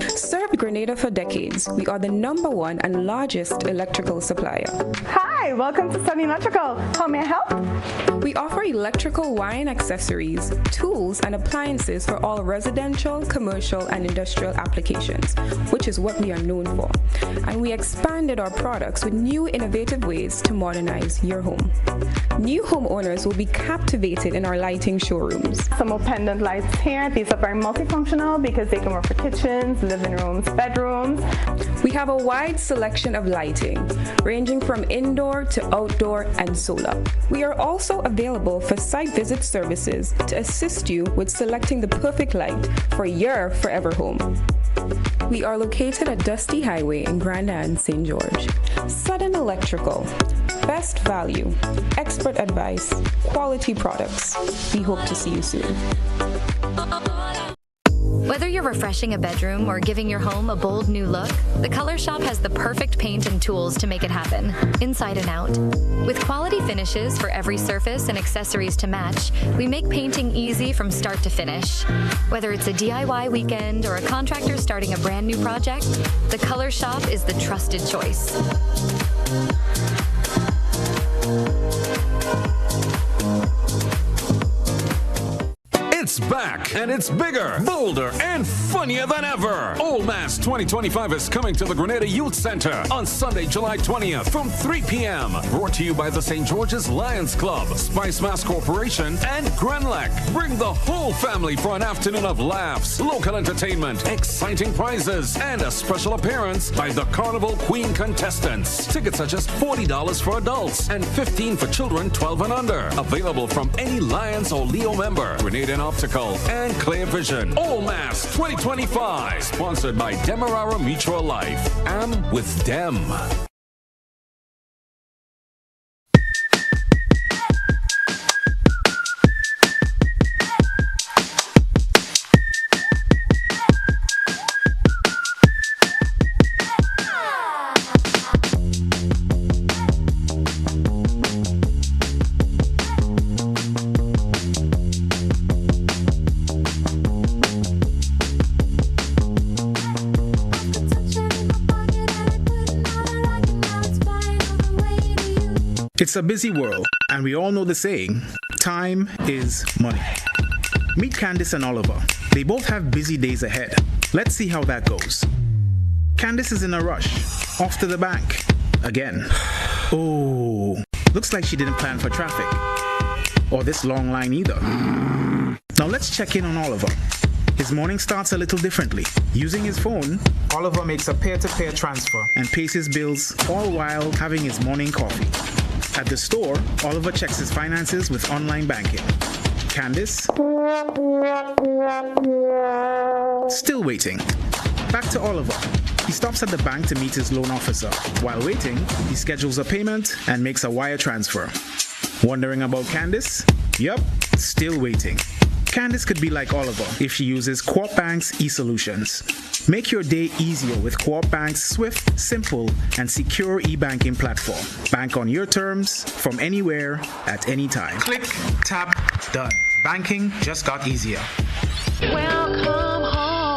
Served Grenada for decades. We are the #1 and largest electrical supplier. Hi, welcome to Sunny Electrical. How may I help? We offer electrical wire accessories, tools, and appliances for all residential, commercial, and industrial applications, which is what we are known for. And we expanded our products with new innovative ways to modernize your home. New homeowners will be captivated in our lighting showrooms. Some more pendant lights here. These are very multifunctional because they can work for kitchens, living rooms, bedrooms. We have a wide selection of lighting, ranging from indoor to outdoor and solar. We are also available for site visit services to assist you with selecting the perfect light for your forever home. We are located at Dusty Highway in Grenada, St. George. Sudden Electrical. Best value, expert advice, quality products. We hope to see you soon. Whether you're refreshing a bedroom or giving your home a bold new look, the Color Shop has the perfect paint and tools to make it happen, inside and out. With quality finishes for every surface and accessories to match, we make painting easy from start to finish. Whether it's a DIY weekend or a contractor starting a brand new project, the Color Shop is the trusted choice. It's back, and it's bigger, bolder, and funnier than ever. Old Mass 2025 is coming to the Grenada Youth Center on Sunday, July 20th from 3 p.m. Brought to you by the St. George's Lions Club, Spice Mass Corporation, and Grenlec. Bring the whole family for an afternoon of laughs, local entertainment, exciting prizes, and a special appearance by the Carnival Queen contestants. Tickets are just $40 for adults and $15 for children 12 and under. Available from any Lions or Leo member. Grenada and Optical and Clear Vision. All Mass 2025. Sponsored by Demerara Mutual Life. I'm with Dem. It's a busy world, and we all know the saying, time is money. Meet Candice and Oliver. They both have busy days ahead. Let's see how that goes. Candice is in a rush, off to the bank. Again. Oh, looks like she didn't plan for traffic. Or this long line either. Now let's check in on Oliver. His morning starts a little differently. Using his phone, Oliver makes a peer-to-peer transfer and pays his bills, all while having his morning coffee. At the store, Oliver checks his finances with online banking. Candice? Still waiting. Back to Oliver. He stops at the bank to meet his loan officer. While waiting, he schedules a payment and makes a wire transfer. Wondering about Candice? Yup, still waiting. Candice could be like Oliver if she uses Co-op Bank's e-solutions. Make your day easier with Co-op Bank's swift, simple, and secure e-banking platform. Bank on your terms, from anywhere, at any time. Click, tap, done. Banking just got easier. Welcome home.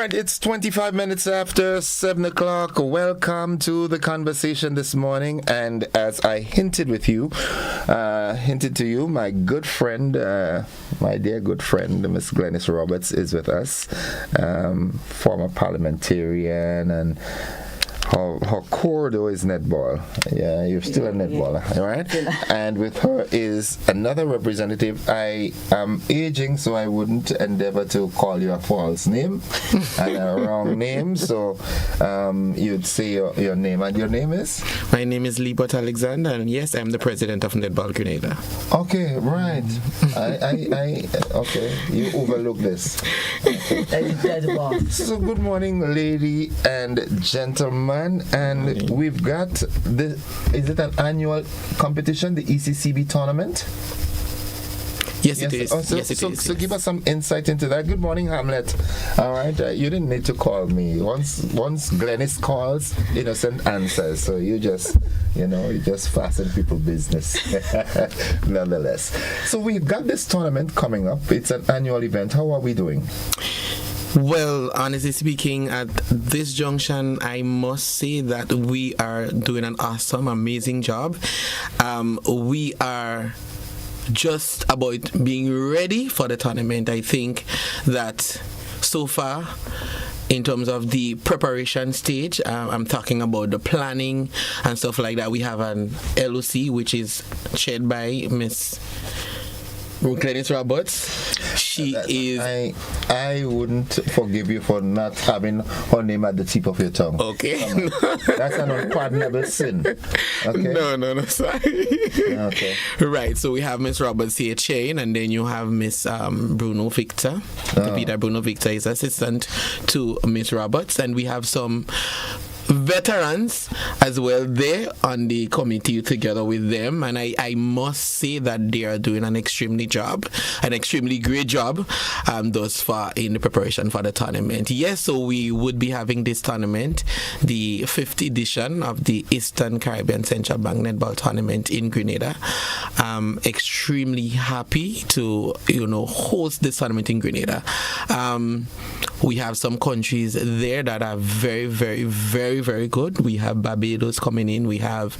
right, it's 25 minutes after 7 o'clock. Welcome to the conversation this morning. And as I hinted to you, my good friend, my dear good friend, Miss Glenys Roberts is with us, former parliamentarian and her core though is netball. Yeah, you're still a netballer, right? And with her is another representative. I am aging, so I wouldn't endeavor to call you a false name and a wrong name. So you'd say your name, and your name is? My name is Libot Alexander, and yes, I'm the president of Netball Grenada. Okay, right. I okay. You overlook this. So good morning, lady and gentlemen, and we've got the. Is it an annual competition, the ECCB tournament? Yes, it is. So give us some insight into that. Good morning, Hamlet. All right, you didn't need to call me. Once Glennis calls, innocent answers. So you just fasten people's business. Nonetheless. So we've got this tournament coming up. It's an annual event. How are we doing? Well, honestly speaking, at this junction, I must say that we are doing an awesome, amazing job. We are just about being ready for the tournament. I think that so far, in terms of the preparation stage, I'm talking about the planning and stuff like that. We have an LOC, which is chaired by Miss Glennis Roberts. She is. I wouldn't forgive you for not having her name at the tip of your tongue. Okay. That's an unpardonable sin. Okay. No, sorry. Okay. Right. So we have Miss Roberts here chairing, and then you have Miss Bruno Victor. Peter Bruno Victor is assistant to Miss Roberts, and we have some veterans as well there on the committee together with them, and I must say that they are doing an extremely great job thus far in the preparation for the tournament. Yes, so we would be having this tournament, the 5th edition of the Eastern Caribbean Central Bank Netball Tournament in Grenada. I'm extremely happy to host this tournament in Grenada. We have some countries there that are very, very, very, very good. We have Barbados coming in. We have,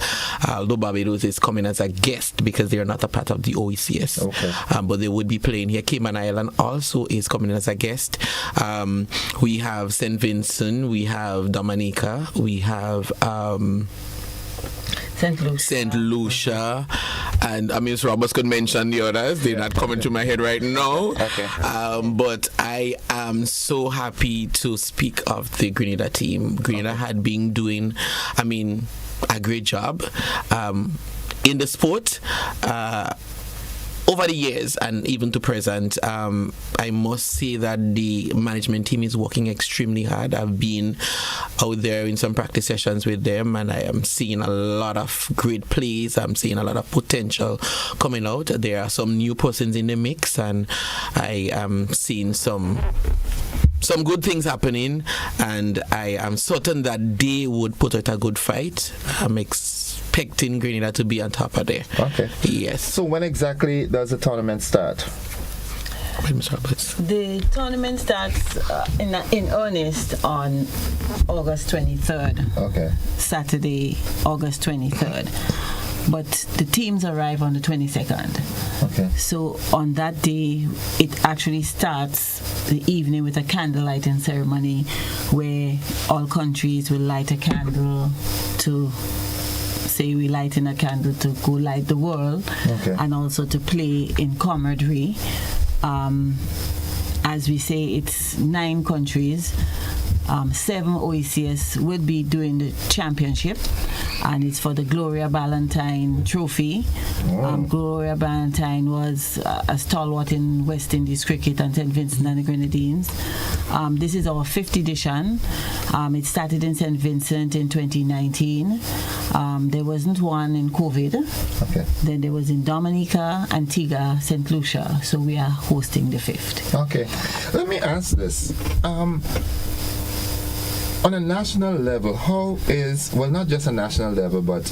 although Barbados is coming as a guest because they are not a part of the OECS, okay. But they would be playing here. Cayman Island also is coming as a guest. We have St. Vincent. We have Dominica. We have St. Lucia, and Miss Roberts could mention the others. They're not coming to my head right now. Okay. But I am so happy to speak of the Grenada team. Grenada had been doing, a great job in the sport. Over the years and even to present, I must say that the management team is working extremely hard. I've been out there in some practice sessions with them, and I am seeing a lot of great plays. I'm seeing a lot of potential coming out. There are some new persons in the mix, and I am seeing some good things happening, and I am certain that they would put out a good fight. I'm expecting Grenada to be on top of there. Okay. Yes. So when exactly does the tournament start? The tournament starts in earnest on August 23rd. Okay. Saturday, August 23rd. But the teams arrive on the 22nd. Okay. So on that day, it actually starts the evening with a candle lighting ceremony where all countries will light a candle to say we lighting a candle to go light the world, okay. And also to play in camaraderie. As we say, it's 9 countries. 7 OECS would be doing the championship, and it's for the Gloria Ballantyne Trophy. Gloria Ballantyne was a stalwart in West Indies cricket and St. Vincent and the Grenadines. This is our 5th edition. It started in St. Vincent in 2019. There wasn't one in COVID. Okay. Then there was in Dominica, Antigua, St. Lucia. So we are hosting the 5th. Okay. Let me ask this. On a national level, not just a national level, but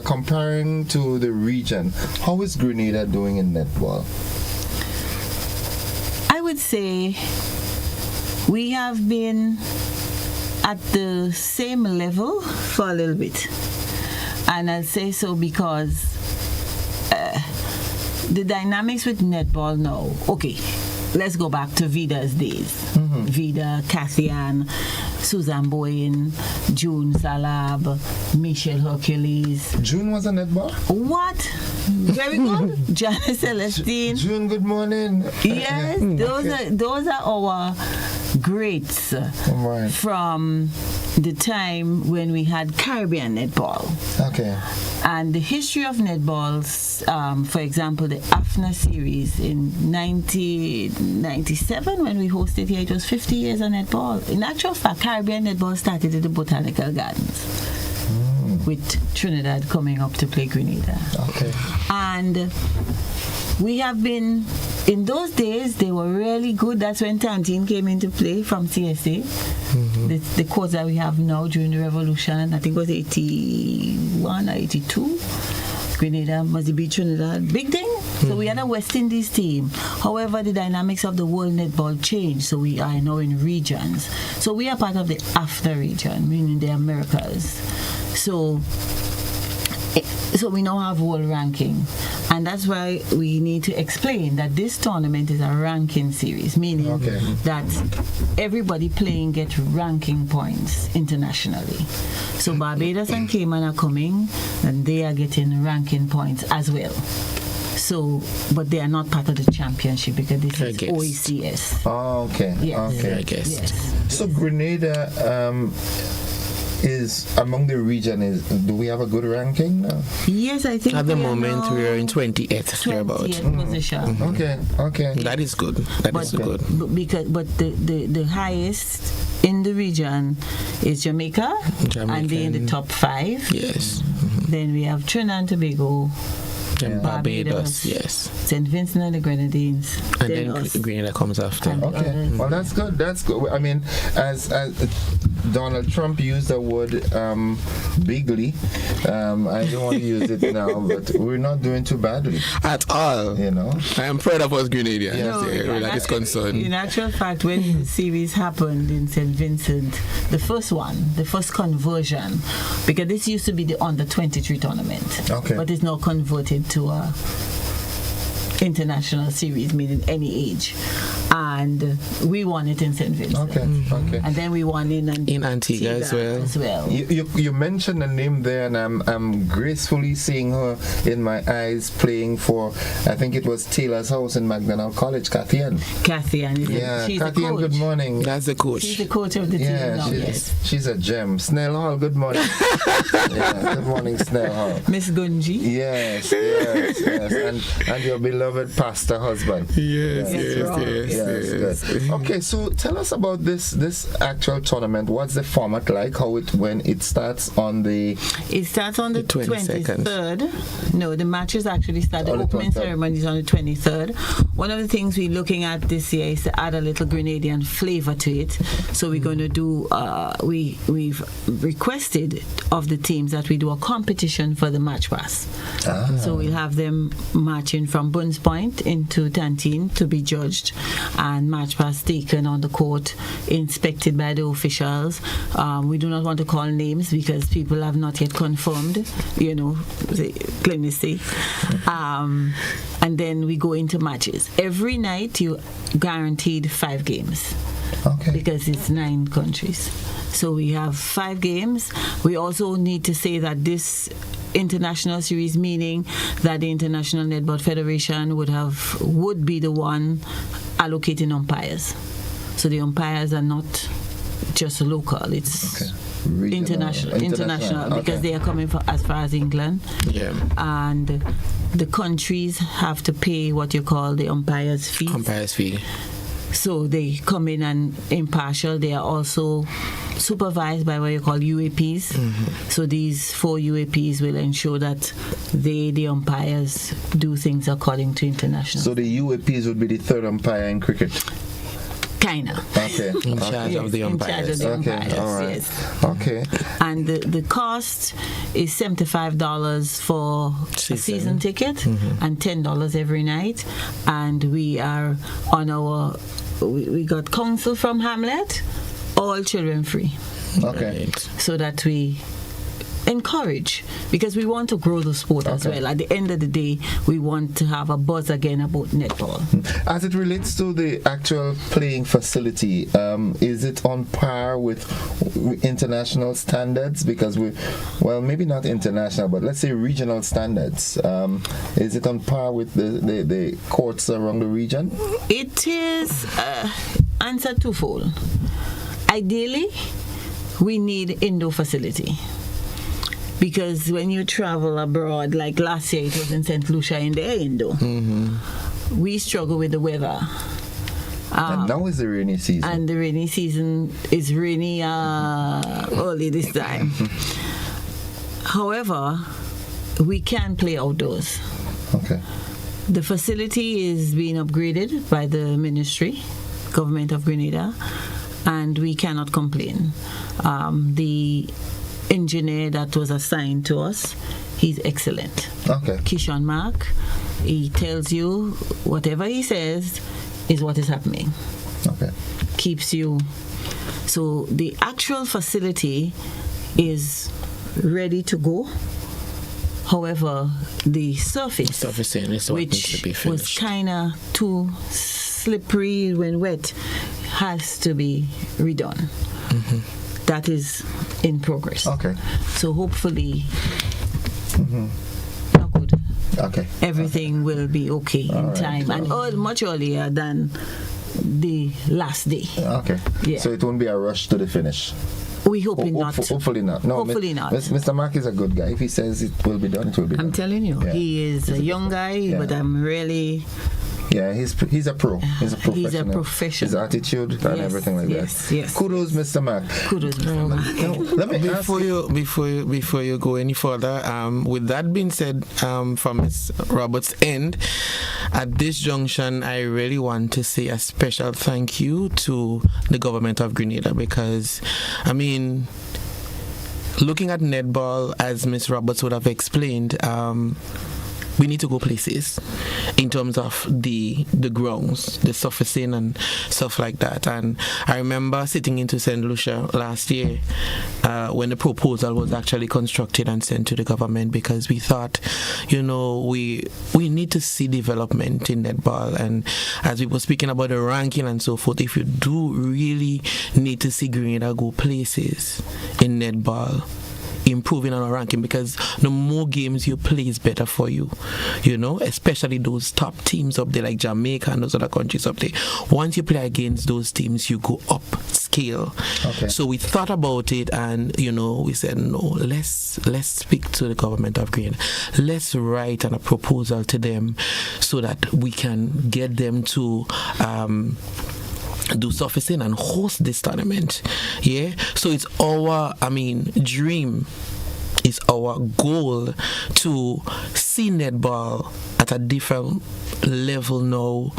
comparing to the region, how is Grenada doing in netball? I would say we have been at the same level for a little bit. And I'll say so because the dynamics with netball now, okay, let's go back to Vida's days. Mm-hmm. Vida, Kathy Ann, Susan Boyne, June Salab, Michelle Hercules. June was a netball? What? Very good. Janice Celestine. June, good morning. Yes, those are our greats from the time when we had Caribbean netball. Okay. And the history of netballs, for example, the AFNA series in 1997 when we hosted here, it was 50 years of netball. In actual fact, Caribbean netball started at the Botanical Gardens with Trinidad coming up to play Grenada. Okay. And we have been, in those days, they were really good. That's when Tantine came into play from CSA. The course that we have now during the revolution, I think it was 81 or 82. Grenada must be Trinidad. Big thing. So we had a West Indies team. However, the dynamics of the world netball changed. So we are now in regions. So we are part of the AFNA region, meaning the Americas. So we now have world ranking, and that's why we need to explain that this tournament is a ranking series, meaning that everybody playing gets ranking points internationally. So Barbados and Cayman are coming, and they are getting ranking points as well. So, but they are not part of the championship because this is OECS. Oh, okay. Yes. Okay. I guess. Yes. So Grenada is among the region. Do we have a good ranking now? Yes, I think at the moment we are in 28th position. Okay. That is good. That is good. But the highest in the region is Jamaica, and they're in the top 5. Yes. Then we have Trinidad and Tobago. Barbados, yes. St. Vincent and the Grenadines. And then Grenada comes after. Okay. Well, that's good. That's good. I mean, as Donald Trump used the word bigly, I don't want to use it now, but we're not doing too badly. At all. You know. I am proud of us Grenadians. Where that is concerned. In actual fact, when the series happened in St. Vincent, the first conversion, because this used to be the under-23 tournament. Okay. But it's now converted to a international series, meaning any age, and we won it in St. Vincent. Okay. And then we won in Antigua as well. You mentioned a name there, and I'm gracefully seeing her in my eyes playing for, I think it was Taylor's House in McDonald College, Kathian. Yeah, she's Kathian, the coach. good morning. That's the coach. She's the coach of the team now. She's a gem. Snell Hall, good morning. Good morning, Snell Hall. Miss Gunji. Yes. And your beloved pastor husband. Yes. Good. Okay, so tell us about this actual tournament. What's the format like? When it starts on the... It starts on the 23rd. No, the matches actually start. The opening ceremony is on the 23rd. One of the things we're looking at this year is to add a little Grenadian flavor to it. So we're going to do... We've requested of the teams that we do a competition for the match pass. So we'll have them marching from Burns Point into Tantine to be judged, and match pass taken on the court, inspected by the officials. We do not want to call names because people have not yet confirmed, the clemency. And then we go into matches. Every night you guaranteed 5 games. Okay. Because it's 9 countries. So we have 5 games. We also need to say that this international series, meaning that the International Netball Federation would be the one allocating umpires. So the umpires are not just local, it's international because they are coming as far as England. Yeah. And the countries have to pay what you call the umpires fee. So they come in and impartial. They are also supervised by what you call UAPs. So these 4 UAPs will ensure that the umpires do things according to international. So the UAPs would be the third umpire in cricket? Kinda. Okay. In charge of the umpires. All right. Yes. Okay. And the cost is $75 for a season ticket and $10 every night. And we are on we got counsel from Hamlet, all children free. Okay. So that we encourage, because we want to grow the sport as well. At the end of the day, we want to have a buzz again about netball. As it relates to the actual playing facility, is it on par with international standards? Because maybe not international, but let's say regional standards. Is it on par with the courts around the region? It is answer twofold. Ideally, we need indoor facility, because when you travel abroad, like last year it was in St. Lucia in the indoor, we struggle with the weather. And now is the rainy season. And the rainy season is rainy early this time. However, we can play outdoors. Okay. The facility is being upgraded by the ministry, government of Grenada, and we cannot complain. The engineer that was assigned to us, he's excellent. Okay. Kishon Mark, he tells you whatever he says is what is happening. Okay. Keeps you. So the actual facility is ready to go. However, the surface, is what needs to be which finished. was kind of too slippery when wet, has to be redone. That is in progress. Okay. So hopefully, okay, everything will be okay in time, and much earlier than the last day. Okay. Yeah. So it won't be a rush to the finish. We hope not. Hopefully not. No, Hopefully not. Mr. Mark is a good guy. If he says it will be done, it will be done. I'm telling you, he is a young guy, but I'm really. Yeah, he's a pro. He's a professional. He's a professional. His attitude and everything like that. Yes. Kudos, Mr. Mark. Kudos, Mr. Mark. Let me before you go any further, with that being said, from Ms. Roberts' end, at this junction, I really want to say a special thank you to the government of Grenada, because, I mean, looking at netball, as Ms. Roberts would have explained, we need to go places in terms of the grounds, the surfacing and stuff like that. And I remember sitting into St. Lucia last year when the proposal was actually constructed and sent to the government, because we thought, we need to see development in netball. And as we were speaking about the ranking and so forth, if you do really need to see Grenada go places in netball, improving on our ranking, because the more games you play is better for you, especially those top teams up there like Jamaica and those other countries up there. Once you play against those teams, you go up scale. Okay. So we thought about it, and we said, no, let's speak to the government of Grenada. Let's write a proposal to them so that we can get them to do surfacing and host this tournament. So it's our dream, it's our goal to see netball at a different level now,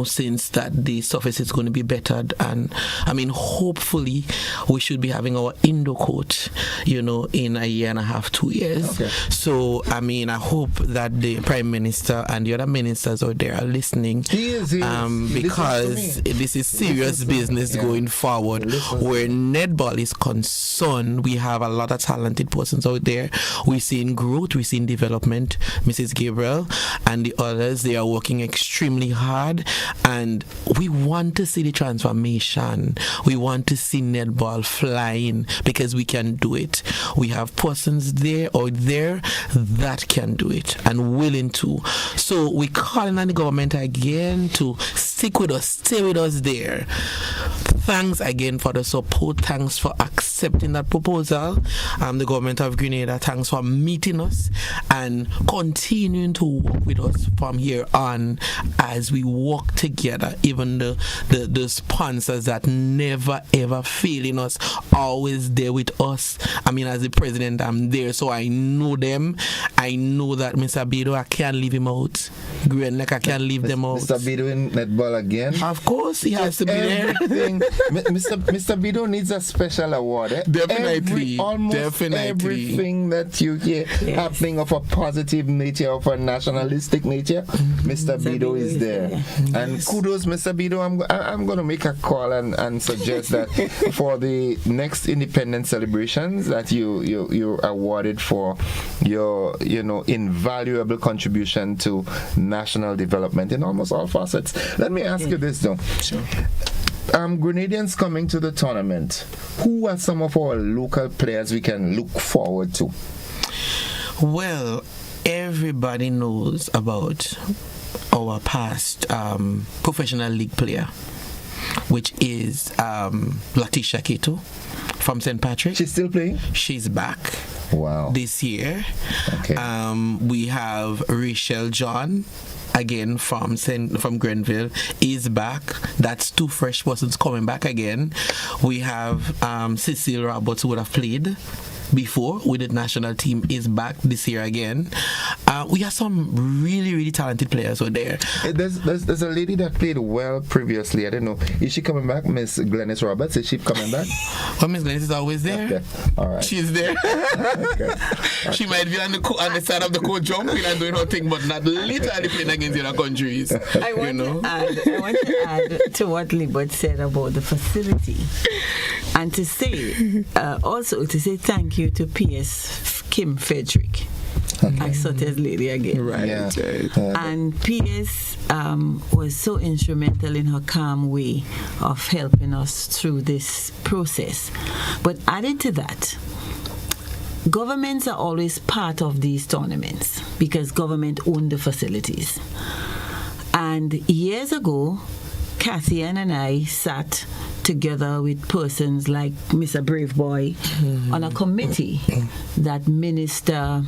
since that the surface is going to be bettered. And hopefully we should be having our indoor court, in a year and a half, 2 years. Okay. So I hope that the Prime Minister and the other ministers out there are listening. He is. Because this is serious business going forward. Where netball is concerned, we have a lot of talented persons out there. We're seeing growth, we're seeing development. Mrs. Gabriel and the others, they are working extremely hard, and we want to see the transformation. We want to see netball flying, because we can do it. We have persons there out there that can do it and willing to. So we're calling on the government again to stick with us, stay with us there. Thanks again for the support. Thanks for accepting that proposal. The government of Grenada, thanks for meeting us and continuing to work with us from here on as we work together. Even the sponsors that never ever failing us, always there with us. As the president, I'm there, so I know them. I know that Mr. Bido, I can't leave him out. Grenada, I can't leave them out. Mr. Bido in netball again? Of course, he has to be there. Mr. Bido needs a special award. Definitely. Almost everything that you hear happening of a positive nature, of a nationalistic nature, Mr. Bido is there. And kudos, Mr. Bido. I'm going to make a call and suggest that for the next independence celebrations that you're awarded for your invaluable contribution to national development in almost all facets. Let me ask you this though. Sure. Grenadians coming to the tournament, who are some of our local players we can look forward to? Well, everybody knows about our past professional league player, which is Latisha Keto from St. Patrick. She's still playing? She's back. Wow. This year. Okay. We have Rachel John, again from Grenville, is back. That's two fresh persons coming back again. We have Cecile Roberts, who would have played before with the national team, is back this year again. We have some really, really talented players out there. There's a lady that played well previously. I don't know. Is she coming back? Miss Glennis Roberts, is she coming back? Well, Miss Glennis is always there. Okay. All right. She's there. Okay. She might be on the side of the court jumping and doing her thing, but not literally playing against the other countries. I want to add to what Libert said about the facility, and to say also to say thank you to P.S. Kim Frederick. Okay. I saw this lady again. Right. Yeah. And P.S. Was so instrumental in her calm way of helping us through this process. But added to that, governments are always part of these tournaments because government own the facilities. And years ago, Kathy and I sat together with persons like Mr. Brave Boy on a committee that Minister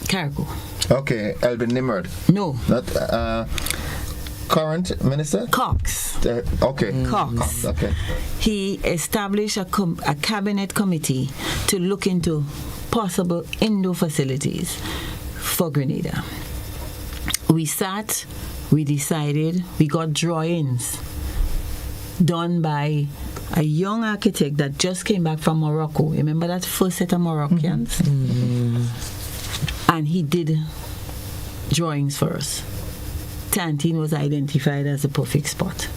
Cargo. Okay, Elvin Nimrod. No. Not current minister? Cox. Okay. Cox. Okay. He established a cabinet committee to look into possible indoor facilities for Grenada. We sat, we decided, we got drawings done by a young architect that just came back from Morocco. Remember that first set of Moroccans? Mm-hmm. And he did drawings for us. Tantine was identified as the perfect spot.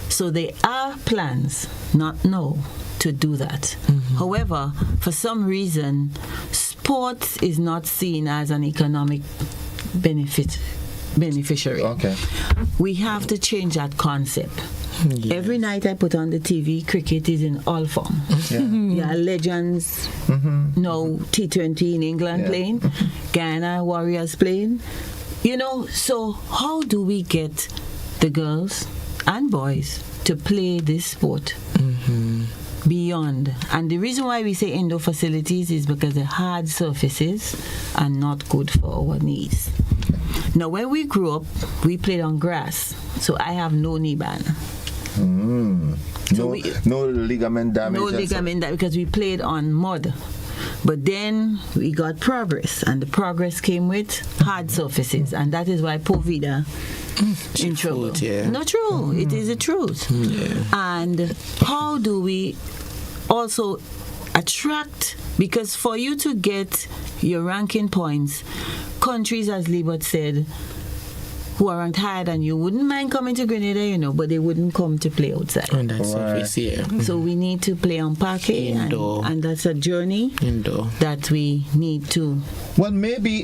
So there are plans, not now, to do that. Mm-hmm. However, for some reason, sports is not seen as an economic beneficiary. Okay. We have to change that concept. Yes. Every night I put on the TV, cricket is in all form. Yeah, legends, no T20 in England playing, Ghana Warriors playing. So how do we get the girls and boys to play this sport beyond? And the reason why we say indoor facilities is because the hard surfaces are not good for our knees. Now, when we grew up, we played on grass, so I have no knee band. No ligament damage. No ligament damage because we played on mud. But then we got progress, and the progress came with hard surfaces, and that is why Povida in trouble. Not true. It is the truth. And how do we also attract? Because for you to get your ranking points, countries, as Libert said, who are ranked higher than you wouldn't mind coming to Grenada, but they wouldn't come to play outside. And that's surface, So we need to play on parquet, and that's a journey that we need to. Well, maybe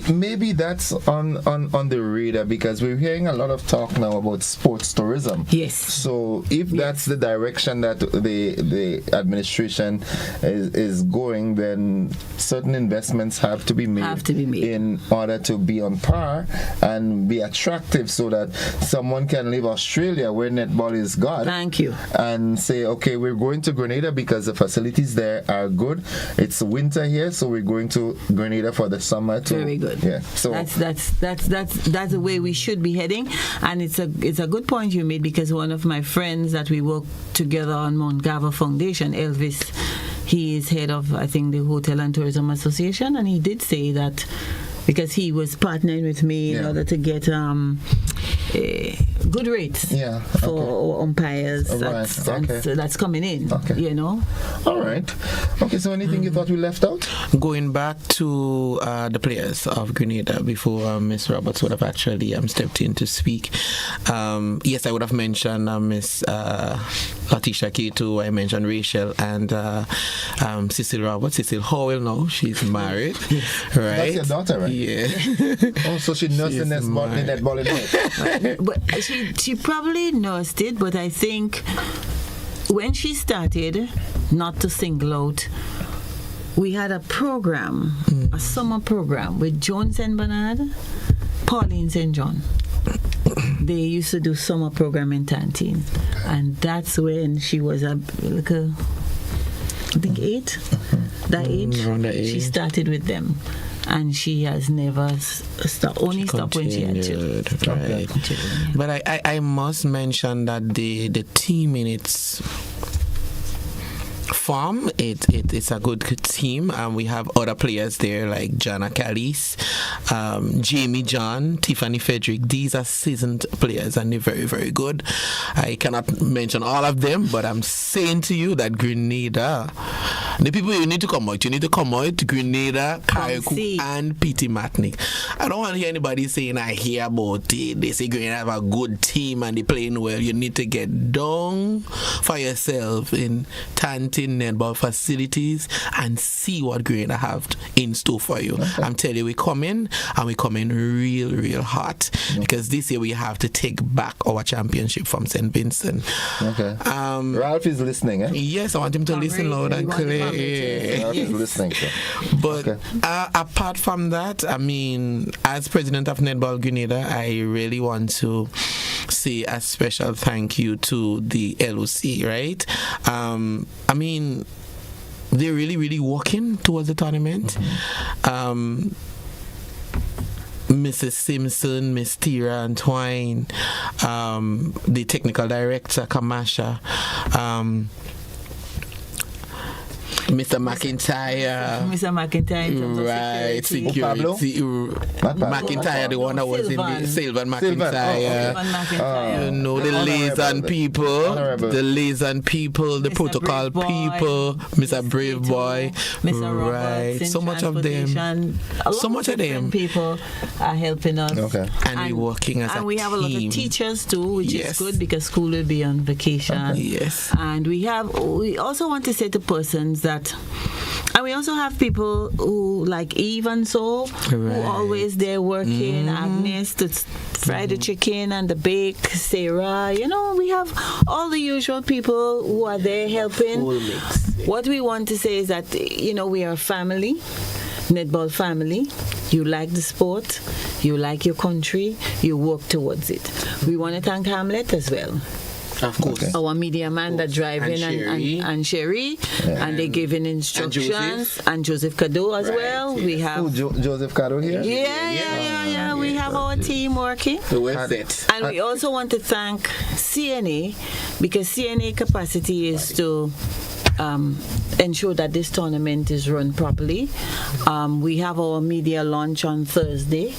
that's on the radar because we're hearing a lot of talk now about sports tourism. Yes. So if that's the direction that the administration is going, then certain investments have to be made in order to be on par and be attractive, so that someone can leave Australia, where netball is God. Thank you. And say, okay, we're going to Grenada because the facilities there are good. It's winter here, so we're going to Grenada for the summer too. Very good. Yeah. So that's the way we should be heading, and it's a good point you made, because one of my friends that we work together on Mount Gava Foundation, Elvis, he is head of, I think, the Hotel and Tourism Association, and he did say that because he was partnering with me in order to get good rates for umpires that's coming in. You know. All right. Okay. So anything you thought we left out? Going back to the players of Grenada before Miss Roberts would have actually stepped in to speak. Yes, I would have mentioned Miss Latisha Keto. I mentioned Rachel and Cecil Roberts. Cecil Howell now. She's married. Right. That's your daughter, right? Yeah. Oh, so she nursed the netball in it. But she probably nursed it, but I think when she started, not to single out, we had a program, a summer program with Jones and Bernard, Pauline St. John. They used to do summer program in Tantine, and that's when she was I think 8. That age, around that age. She started with them. And she has never stopped. Only stopped when she had children. Right. But I must mention that the team in its form, it's a good team, and we have other players there like Jana Callis, Jamie John, Tiffany Frederick. These are seasoned players and they're very, very good. I cannot mention all of them, but I'm saying to you that Grenada, the people you need to come out, Grenada, Karikou and P.T. Matnik. I don't want to hear anybody saying I hear about it. They say Grenada have a good team and they're playing well. You need to get down for yourself in Tantin netball facilities and see what Grenada have in store for you. I'm telling you, we come in real hot because this year we have to take back our championship from St. Vincent. Okay. Ralph is listening, eh? Yes, I want him to listen loud and clear. Ralph is listening, sir. But apart from that, I mean, as president of Netball Grenada, I really want to say a special thank you to the LOC, right? I mean, they're really working towards the tournament. Mrs. Simpson, Miss Tira Antoine, the technical director, Kamasha, Mr. McIntyre, right? Security. McIntyre, the one that was in the Sylvan McIntyre. You know, the liaison people, the protocol people, Mr. Brave Boy, right? So much of them, people are helping us, and we're working as a team. And we have a lot of teachers too, which is good because school will be on vacation. Yes, and we also want to say to persons that. And we also have people who, like Eve and so, who always there working, Agnes to fry the chicken and the bake, Sarah, you know, we have all the usual people who are there helping. What we want to say is that, you know, we are a family, netball family. You like the sport, you like your country, you work towards it. We want to thank Hamlet as well. Of course. Our media man that driving and Sherry, and they giving instructions, and Joseph Cado as well. We have Joseph Cado here. Yeah. We have our team working. And we also want to thank CNA because CNA capacity is to ensure that this tournament is run properly. We have our media launch on Thursday.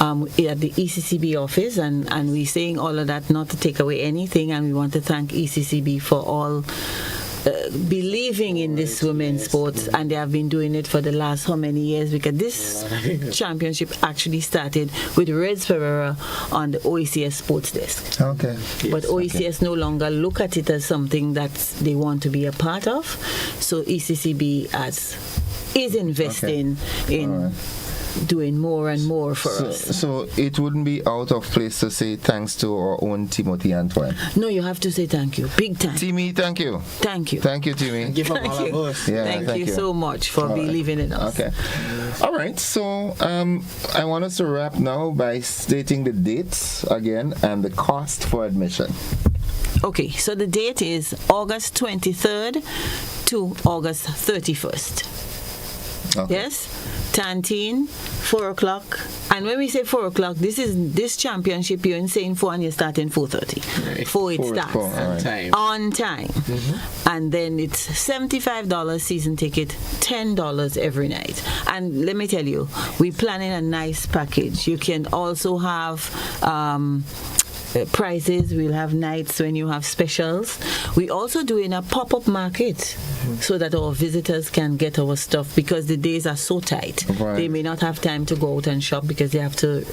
At the ECCB office, and we're saying all of that not to take away anything, and we want to thank ECCB for all believing in this women's sports, and they have been doing it for the last how many years, because this championship actually started with Reds Pereira on the OECS sports desk. Okay. But OECS no longer look at it as something that they want to be a part of, so ECCB is investing in doing more and more for us. So it wouldn't be out of place to say thanks to our own Timothy Antoine. No, you have to say thank you. Big time. Timmy, thank you. Thank you. Thank you, Timmy. Give up all of us. Yeah, thank you so much for believing in us. Okay. All right. So I want us to wrap now by stating the dates again and the cost for admission. Okay, so the date is August 23rd to August 31st. Okay. Yes? Tantine, 4 o'clock. And when we say 4 o'clock, this championship you're in saying 4 and you're starting 4:30. Right. 4 it starts. On time. And then it's $75 season ticket, $10 every night. And let me tell you, we're planning a nice package. You can also have prizes. We'll have nights when you have specials. We also doing a pop-up market so that our visitors can get our stuff because the days are so tight. Right. They may not have time to go out and shop because they have to,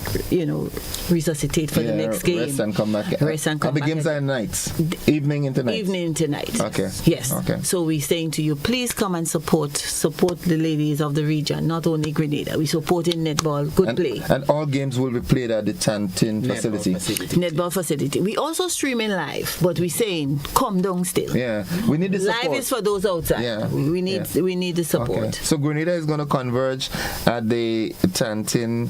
resuscitate for the next game. Rest and come back. Rest and come the back. games are nights, evening into night. Evening into night. Okay. Yes. Okay. So we're saying to you, please come and support the ladies of the region, not only Grenada. We support in netball, good play. And all games will be played at the Tantin facility. Netball facility. We also streaming live, but we're saying come down still. Yeah, we need the support. Live is for those outside. Yeah. We need the support. Okay. So Grenada is going to converge at the Tantin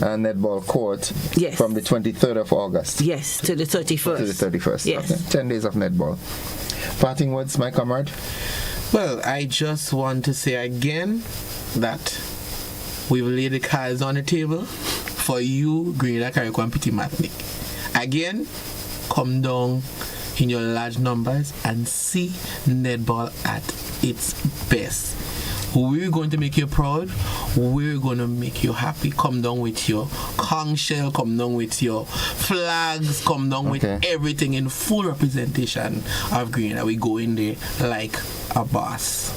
netball court from the 23rd of August. Yes, to the 31st. To the 31st. Yes. Okay. 10 days of netball. Parting words, my comrade? Well, I just want to say again that we will lay the cards on the table for you, Grenada Carriacou Petit Martinique. Again, come down in your large numbers and see netball at its best. We're going to make you proud. We're going to make you happy. Come down with your conch shell, come down with your flags, come down with everything in full representation of Grenada. We go in there like a boss.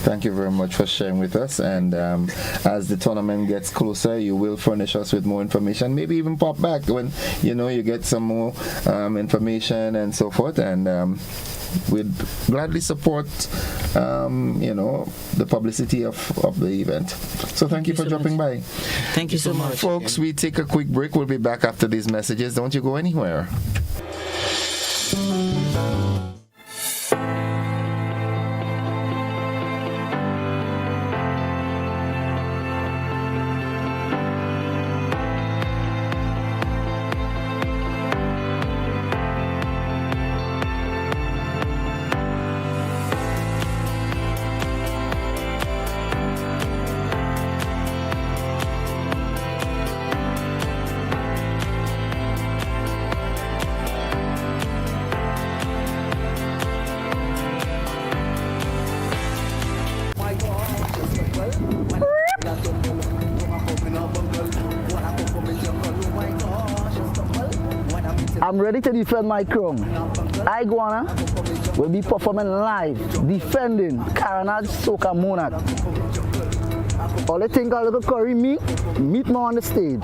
Thank you very much for sharing with us. And as the tournament gets closer, you will furnish us with more information. Maybe even pop back when you get some more information and so forth. And we'd gladly support the publicity of the event. So thank you for dropping by. Thank you so much, folks. We take a quick break. We'll be back after these messages. Don't you go anywhere. I'm ready to defend my crown. Iguana will be performing live, defending Caranage Soca Monarch. All you think a little curry meet me on the stage.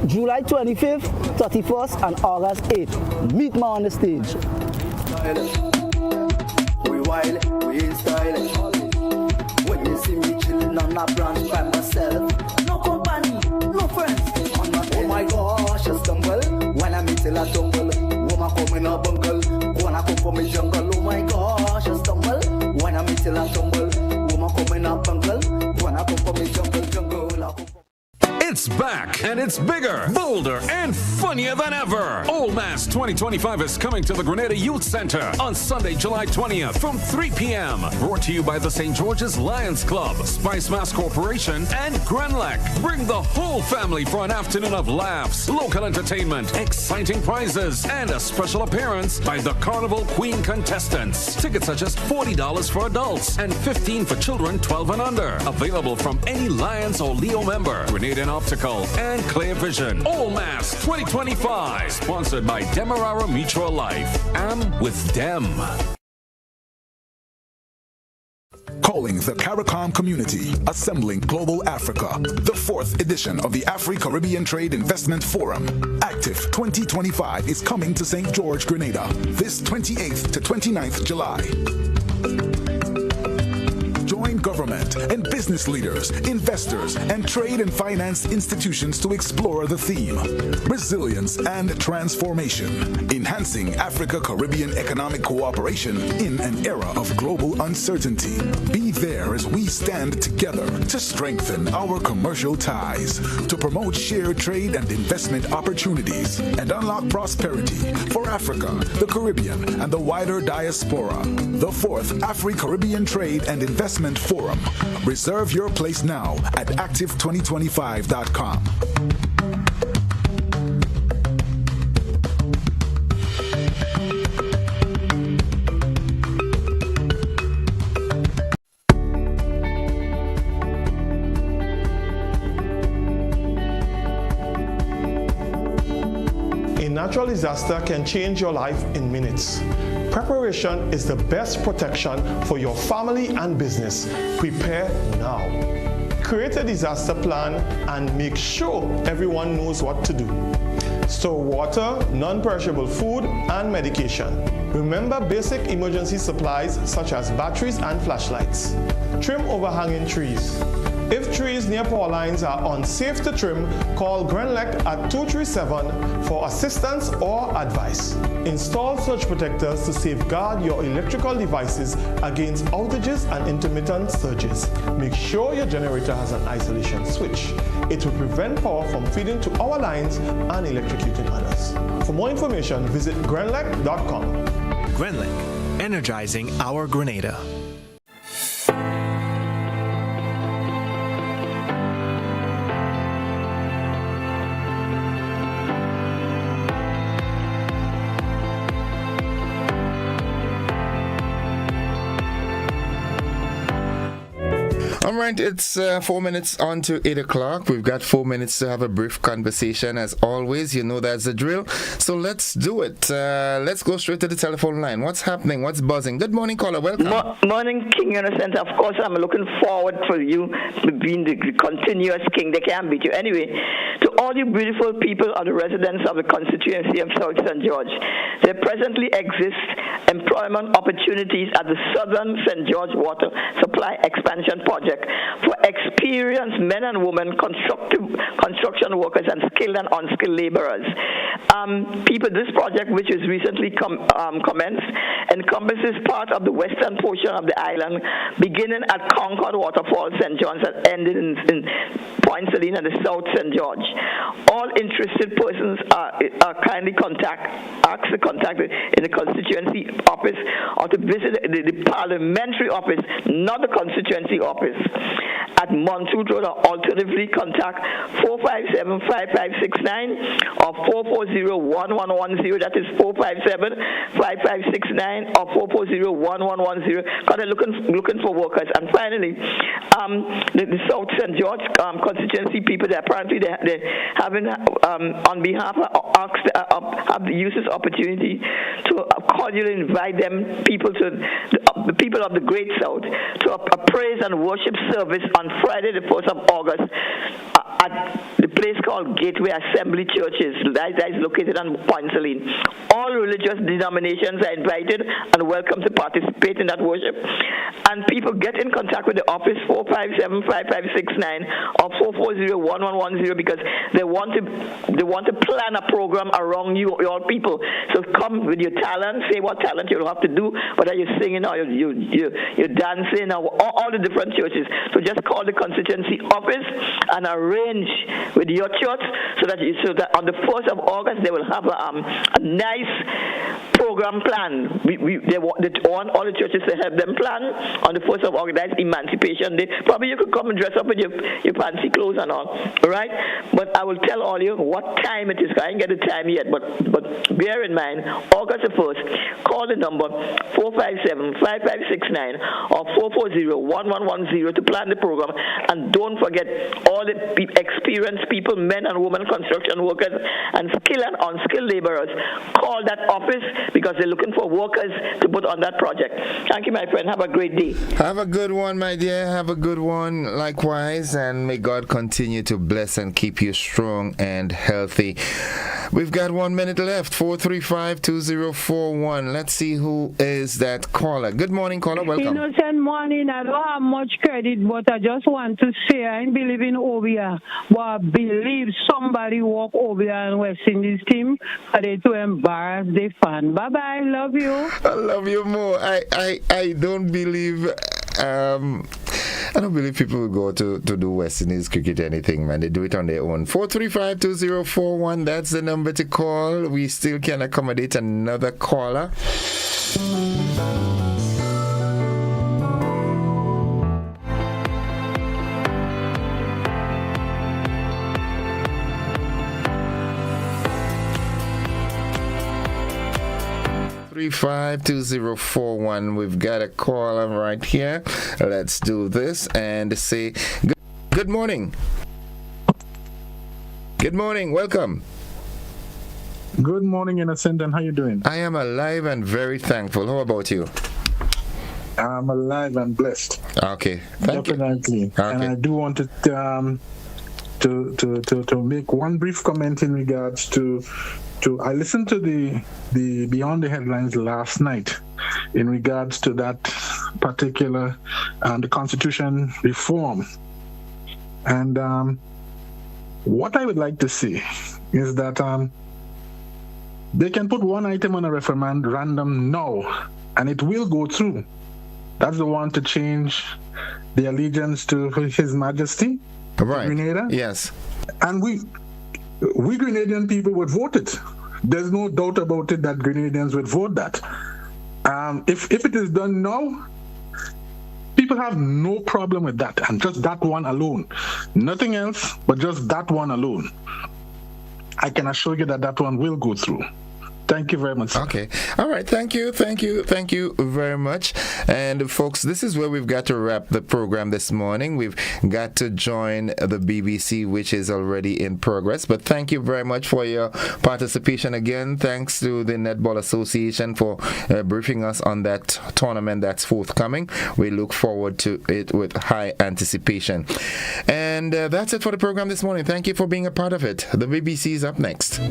July 25th, 31st, and August 8th. Meet me on the stage. We wild, we in style. When you see me chilling on that branch by myself, no company, no friends. Oh my gosh, I stumble when I meet till I tumble. Woman coming up bungle, wanna come from the jungle. Oh my gosh, I stumble when I meet till I tumble. Woman coming up bungle, wanna come from the jungle. It's back, and it's bigger, bolder, and funnier than ever. Old Mass 2025 is coming to the Grenada Youth Center on Sunday, July 20th from 3 p.m. Brought to you by the St. George's Lions Club, Spice Mass Corporation, and Grenlec. Bring the whole family for an afternoon of laughs, local entertainment, exciting prizes, and a special appearance by the Carnival Queen contestants. Tickets are just $40 for adults and $15 for children 12 and under. Available from any Lions or Leo member. Grenadian Optical and Clear Vision. All Mass 2025. Sponsored by Demerara Mutual Life. I'm with Dem. Calling the CARICOM community, assembling Global Africa, the 4th edition of the Afri-Caribbean Trade Investment Forum. Active 2025 is coming to St. George, Grenada, this 28th to 29th July. Join government and business leaders, investors, and trade and finance institutions to explore the theme, resilience and transformation, enhancing Africa-Caribbean economic cooperation in an era of global uncertainty. Be there as we stand together to strengthen our commercial ties, to promote shared trade and investment opportunities, and unlock prosperity for Africa, the Caribbean, and the wider diaspora. The 4th Afri-Caribbean Trade and Investment Forum. Reserve your place now at active2025.com. A natural natural disaster can change your life in minutes. Preparation is the best protection for your family and business. Prepare now. Create a disaster plan and make sure everyone knows what to do. Store water, non-perishable food, and medication. Remember basic emergency supplies such as batteries and flashlights. Trim overhanging trees. If trees near power lines are unsafe to trim, call Grenelec at 237 for assistance or advice. Install surge protectors to safeguard your electrical devices against outages and intermittent surges. Make sure your generator has an isolation switch. It will prevent power from feeding to our lines and electrocuting others. For more information, visit grenelec.com. Grenelec, energizing our Grenada. All right, it's 4 minutes on to 8 o'clock. We've got 4 minutes to have a brief conversation. As always, you know that's the drill. So let's do it. Let's go straight to the telephone line. What's happening? What's buzzing? Good morning, caller. Welcome. Morning, King Innocent. Of course, I'm looking forward for you being the continuous king. They can't beat you. Anyway, to all you beautiful people or the residents of the constituency of South St. George, there presently exist employment opportunities at the Southern St. George Water Supply Expansion Project for experienced men and women construction workers and skilled and unskilled laborers. This project, which is recently commenced, encompasses part of the western portion of the island, beginning at Concord Waterfall, St. John's, and ending in Point Selene and the South St. George. All interested persons are kindly asked to contact in the constituency office or to visit the parliamentary office, not the constituency office, at Montreat Road, or alternatively contact 457-5569 or 440-1110. That is 457-5569 or 440-1110. Because they're looking for workers. And finally, the South St. George constituency people, they're having on behalf of the use this opportunity to cordially invite the people of the Great South to a praise and worship service on Friday, the 1st of August, at the place called Gateway Assembly Churches, that is located on Point Selene. All religious denominations are invited and welcome to participate in that worship. And people get in contact with the office 457-5569 or 440-1110 because they want to plan a program around you, your people. So come with your talent, say what talent you have to do, whether you're singing or you're dancing or all the different churches. So just call the constituency office and arrange with your church so that on the 1st of August they will have a nice program plan. They want all the churches to help them plan on the 1st of August. That's Emancipation Day. Probably you could come and dress up with your fancy clothes and all right? But I will tell all you what time it is. I didn't get the time yet, but bear in mind, August the 1st, call the number 457-5569 or 440-1110 to plan the program. And don't forget all the experienced people, men and women, construction workers, and skilled and unskilled laborers. Call that office because they're looking for workers to put on that project. Thank you, my friend. Have a great day. Have a good one, my dear. Have a good one likewise, and may God continue to bless and keep you strong and healthy. We've got 1 minute left. 435-2041. Let's see who is that caller. Good morning, caller. Welcome. Innocent morning. I don't have much credit, but I just want to say I ain't believe in Obia, but I believe somebody walk Obia and West Indies team for they to embarrass the fan. Bye bye. Love you. I love you more. I don't believe. I don't believe people will go to do West Indies cricket anything, man. They do it on their own. 435-2041, that's the number to call. We still can accommodate another caller. 435-2041. We've got a caller right here. Let's do this and say good morning. Good morning. Welcome. Good morning, Innocent, and how you doing? I am alive and very thankful. How about you? I'm alive and blessed. Okay, definitely. Okay. And I do want to make one brief comment in regards to I listened to the Beyond the Headlines last night in regards to that particular the Constitution reform, and what I would like to see is that they can put one item on a referendum now, and it will go through. That's the one to change the allegiance to His Majesty, right? Grenada. Yes. And we Grenadian people would vote it. There's no doubt about it that Grenadians would vote that. If it is done now, people have no problem with that, and just that one alone. Nothing else, but just that one alone. I can assure you that that one will go through. Thank you very much. Okay. All right. Thank you very much. And folks, this is where we've got to wrap the program this morning. We've got to join the BBC, which is already in progress. But thank you very much for your participation again. Thanks to the Netball Association for briefing us on that tournament that's forthcoming. We look forward to it with high anticipation. And that's it for the program this morning. Thank you for being a part of it. The BBC is up next.